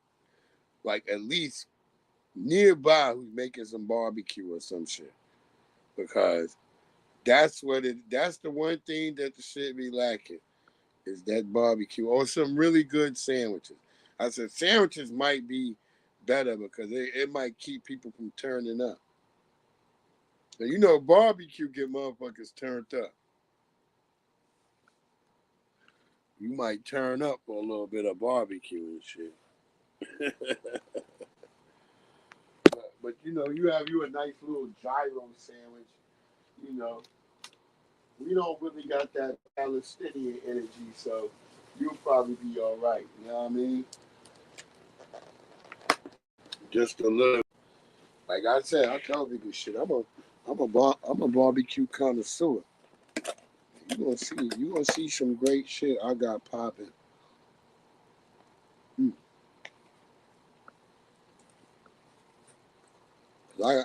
at least nearby who's making some barbecue or some shit. Because that's the one thing that the shit be lacking is that barbecue or some really good sandwiches. I said sandwiches might be better because it might keep people from turning up. And barbecue get motherfuckers turned up. You might turn up for a little bit of barbecue and shit. but you have you a nice little gyro sandwich. You know, we don't really got that Palestinian energy, so you'll probably be all right. You know what I mean? Just a little. Like I said, I tell people shit. I'm a barbecue connoisseur. You gonna see some great shit I got popping. I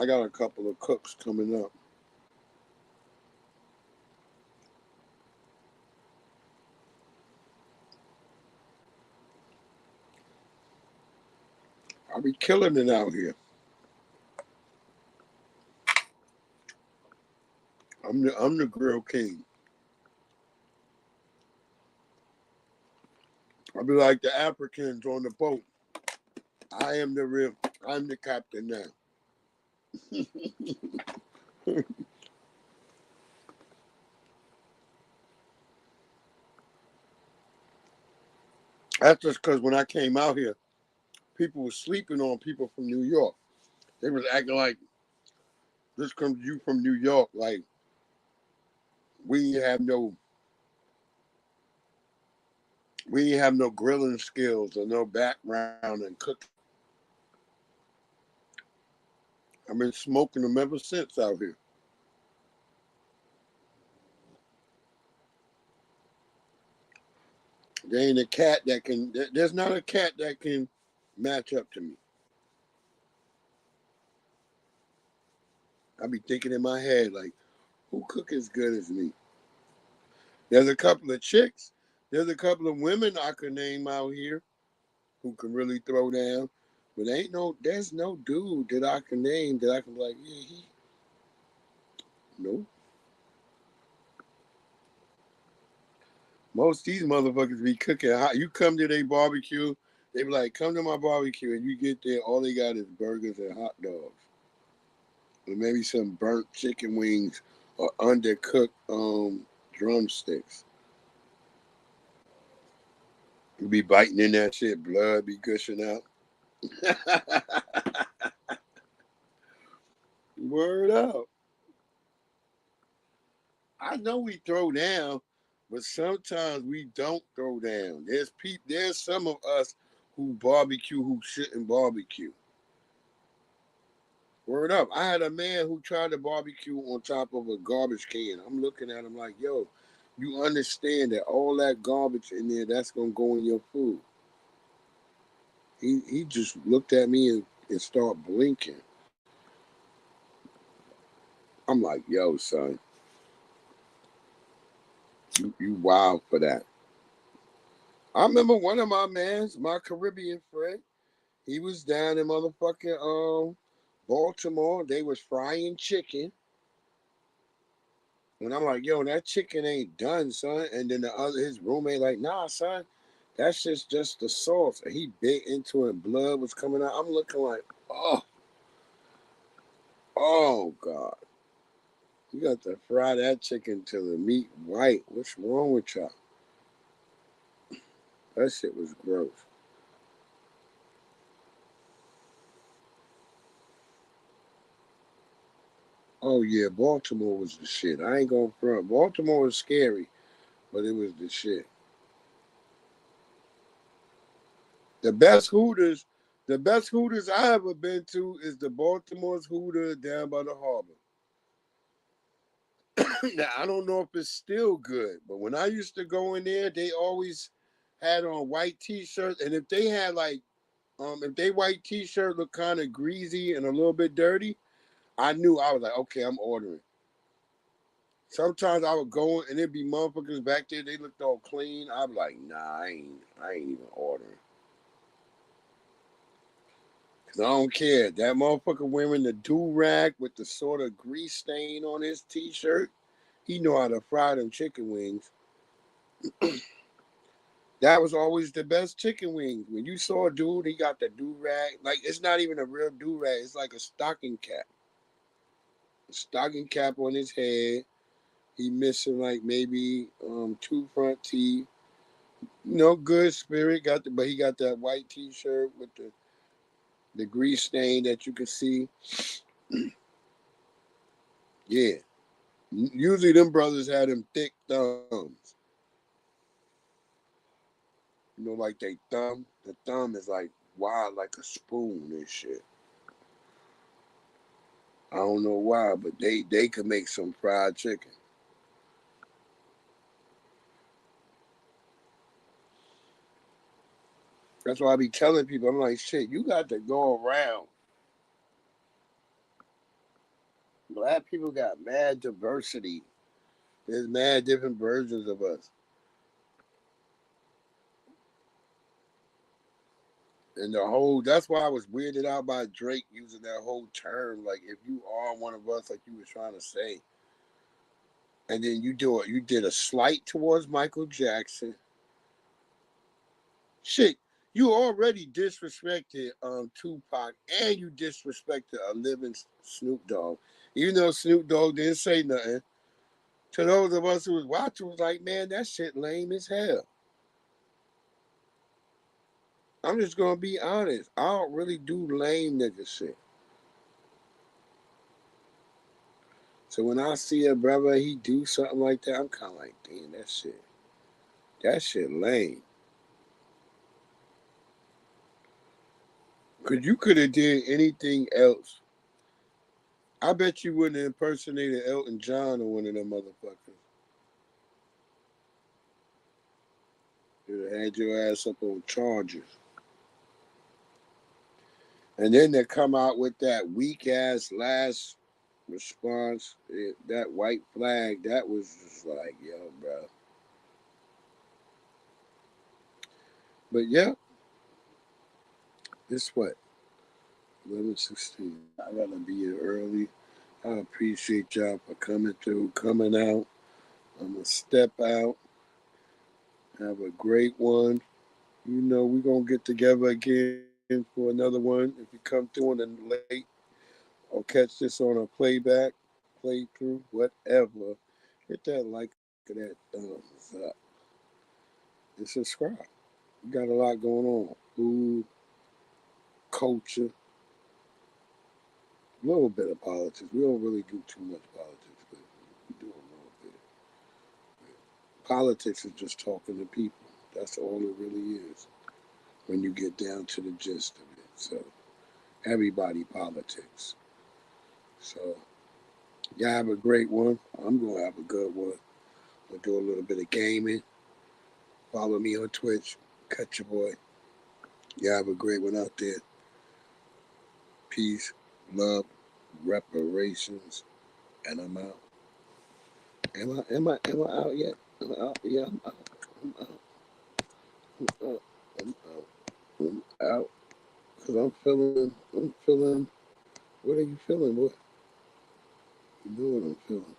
got a couple of cooks coming up. I be killing it out here. I'm the grill king. I be like the Africans on the boat. I'm the captain now. That's just because when I came out here, people were sleeping on people from New York. They was acting like this comes you from New York, like we have no grilling skills or no background in cooking. I've been smoking them ever since out here. There ain't a cat that can. There's not a cat that can match up to me. I be thinking in my head like, who cook as good as me? There's a couple of chicks. There's a couple of women I could name out here who can really throw down. But there's no dude that I can name that I can be like, yeah, Nope. Most of these motherfuckers be cooking hot. You come to their barbecue, they be like, come to my barbecue, and you get there, all they got is burgers and hot dogs. And maybe some burnt chicken wings or undercooked drumsticks. You be biting in that shit, blood be gushing out. Word up. I know we throw down, but sometimes we don't throw down. There's some of us who barbecue who shouldn't barbecue. Word up. I had a man who tried to barbecue on top of a garbage can. I'm looking at him like, yo, you understand that all that garbage in there, that's gonna go in your food. He just looked at me and started blinking. I'm like, yo, son, you wild for that. I remember one of my mans, my Caribbean friend, he was down in motherfucking Baltimore. They was frying chicken. And I'm like, yo, that chicken ain't done, son. And then his roommate like, nah, son, that shit's just the sauce. And he bit into it, blood was coming out. I'm looking like, oh God. You got to fry that chicken till the meat white. What's wrong with y'all? That shit was gross. Oh yeah, Baltimore was the shit. I ain't gonna front. Baltimore was scary, but it was the shit. The best Hooters, the best Hooters I ever been to is the Baltimore's Hooter down by the harbor. Now I don't know if it's still good, but when I used to go in there, they always had on white t-shirts, and if they had like, if they white t-shirt looked kind of greasy and a little bit dirty, I knew I was like, okay, I'm ordering. Sometimes I would go and there'd be motherfuckers back there, they looked all clean. I'd be like, nah, I ain't even ordering. Cause I don't care. That motherfucker wearing the do-rag with the sort of grease stain on his t-shirt, he know how to fry them chicken wings. That was always the best chicken wings. When you saw a dude, he got the do-rag. Like, it's not even a real do-rag. It's like a stocking cap. A stocking cap on his head. He missing like maybe two front teeth. You know, good spirit. But he got that white t-shirt with the grease stain that you can see. Yeah. Usually them brothers had them thick thumbs. You know, like they thumb. The thumb is like wide like a spoon and shit. I don't know why, but they could make some fried chicken. That's why I be telling people, I'm like, shit, you got to go around. Black people got mad diversity. There's mad different versions of us. And that's why I was weirded out by Drake using that whole term, like if you are one of us, like you was trying to say. And then you did a slight towards Michael Jackson. Shit, you already disrespected Tupac and you disrespected a living Snoop Dogg. Even though Snoop Dogg didn't say nothing, to those of us who was watching was like, man, that shit lame as hell. I'm just gonna be honest. I don't really do lame nigga shit. So when I see a brother, he do something like that, I'm kind of like, damn, that shit lame. Cause you could have did anything else. I bet you wouldn't have impersonated Elton John or one of them motherfuckers. You'd have had your ass up on charges. And then they come out with that weak ass last response, that white flag. That was just like, yo, bro. But yeah, it's what 11:16. I gotta be here early. I appreciate y'all for coming through, coming out. I'm going to step out. Have a great one. You know, we're going to get together again for another one. If you come through on the late or catch this on a playback, playthrough, whatever, hit that like or that thumbs up and subscribe. We got a lot going on. Food, culture, a little bit of politics. We don't really do too much politics, but we do a little bit. Politics is just talking to people. That's all it really is when you get down to the gist of it. So, everybody politics. So, y'all have a great one. I'm going to have a good one. We'll do a little bit of gaming. Follow me on Twitch. Cut your boy. Y'all have a great one out there. Peace, love, reparations, and I'm out. Am I out yet? Am I out? Yeah, I'm out. I'm out. I'm out. I'm out. I'm out. Cause I'm feeling. What are you feeling, boy? You know what I'm feeling.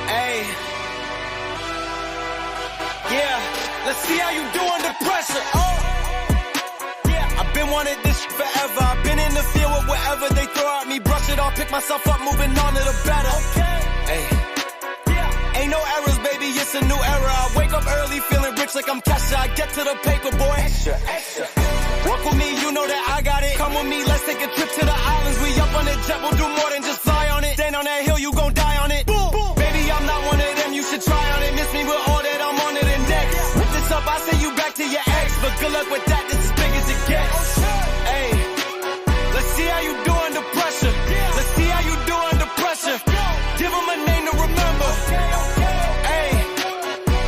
Hey. Yeah, let's see how you do under pressure. Oh. Yeah, I've been wanting this forever. I've been in the field with whatever they throw at me. Brush it off, pick myself up, moving on to the better. Okay. Hey. Yeah. Ain't no errors, baby, it's a new era. I wake up early, feeling rich like I'm Kesha. I get to the paper, boy. Extra, extra. Walk with me, you know that I got it. Come with me, let's take a trip to the islands. We up on the jet, we'll do more than just fly on it. Stand on that hill, you gon' die on it. Boom, boom. Baby, I'm not one of them, you should try on it. Miss me with all that, I'm on it and next. Whip this up, I send you back to your ex. But good luck with that, this is big as it gets. Hey, let's see how you do under pressure. Let's see how you do under pressure. Give them a name to remember. Hey,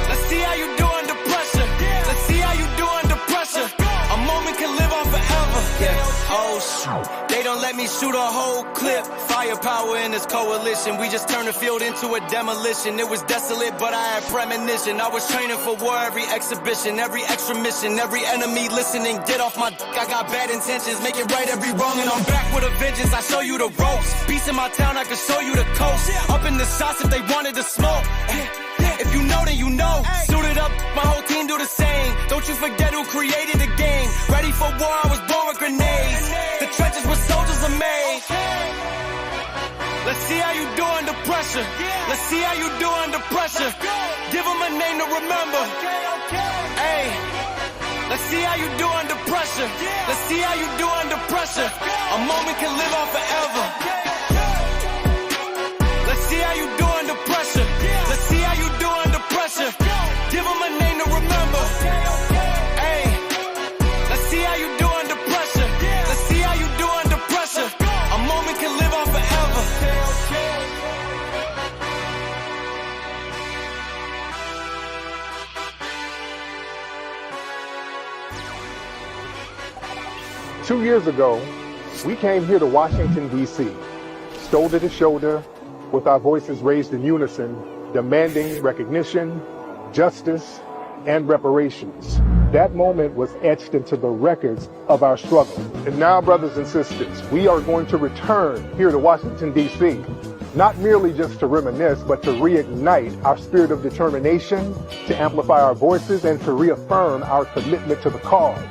let's see how you do under pressure. Let's see how you do under pressure. A moment can live on forever. Yeah, oh shoot. They don't let me shoot a whole clip. Firepower in this coalition. We just turned the field into a demolition. It was desolate, but I had premonition. I was training for war every exhibition, every extra mission, every enemy listening. Get off my dick, I got bad intentions. Make it right every wrong, and I'm back with a vengeance. I show you the ropes. Peace in my town, I can show you the coast. Up in the shots if they wanted to smoke. If you know, then you know. Suited up, my whole team do the same. Don't you forget who created the game. Ready for war, I was born with grenades. The trenches where soldiers are made. Let's see how you do under pressure. Let's see how you do under pressure. Give them a name to remember. Hey, let's see how you do under pressure. Let's see how you do under pressure. A moment can live on forever. Let's see how you do under pressure. Let's see how you do under pressure. Give them a name to remember. Hey, let's see how you do under pressure. Let's see how you do under pressure. A moment can live on forever. Two years ago, we came here to Washington, D.C., shoulder to shoulder, with our voices raised in unison, demanding recognition, justice, and reparations. That moment was etched into the records of our struggle. And now, brothers and sisters, we are going to return here to Washington, D.C., not merely just to reminisce, but to reignite our spirit of determination, to amplify our voices, and to reaffirm our commitment to the cause.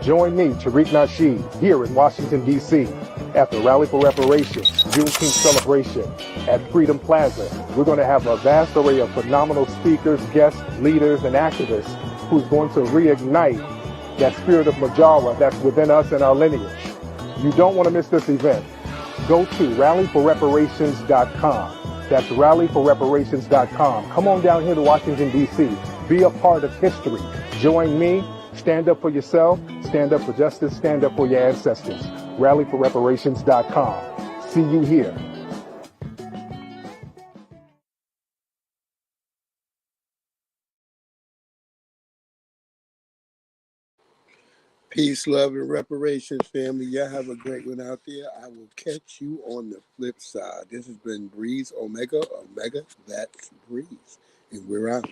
Join me, Tariq Nasheed, here in Washington, D.C. at the Rally for Reparations Juneteenth celebration at Freedom Plaza. We're going to have a vast array of phenomenal speakers, guests, leaders, and activists who's going to reignite that spirit of Majawa that's within us and our lineage. You don't want to miss this event. Go to rallyforreparations.com. That's rallyforreparations.com. Come on down here to Washington, D.C. Be a part of history. Join me. Stand up for yourself, stand up for justice, stand up for your ancestors. Rallyforreparations.com. See you here. Peace, love, and reparations, family. Y'all have a great one out there. I will catch you on the flip side. This has been Breeze Omega. Omega, that's Breeze. And we're out.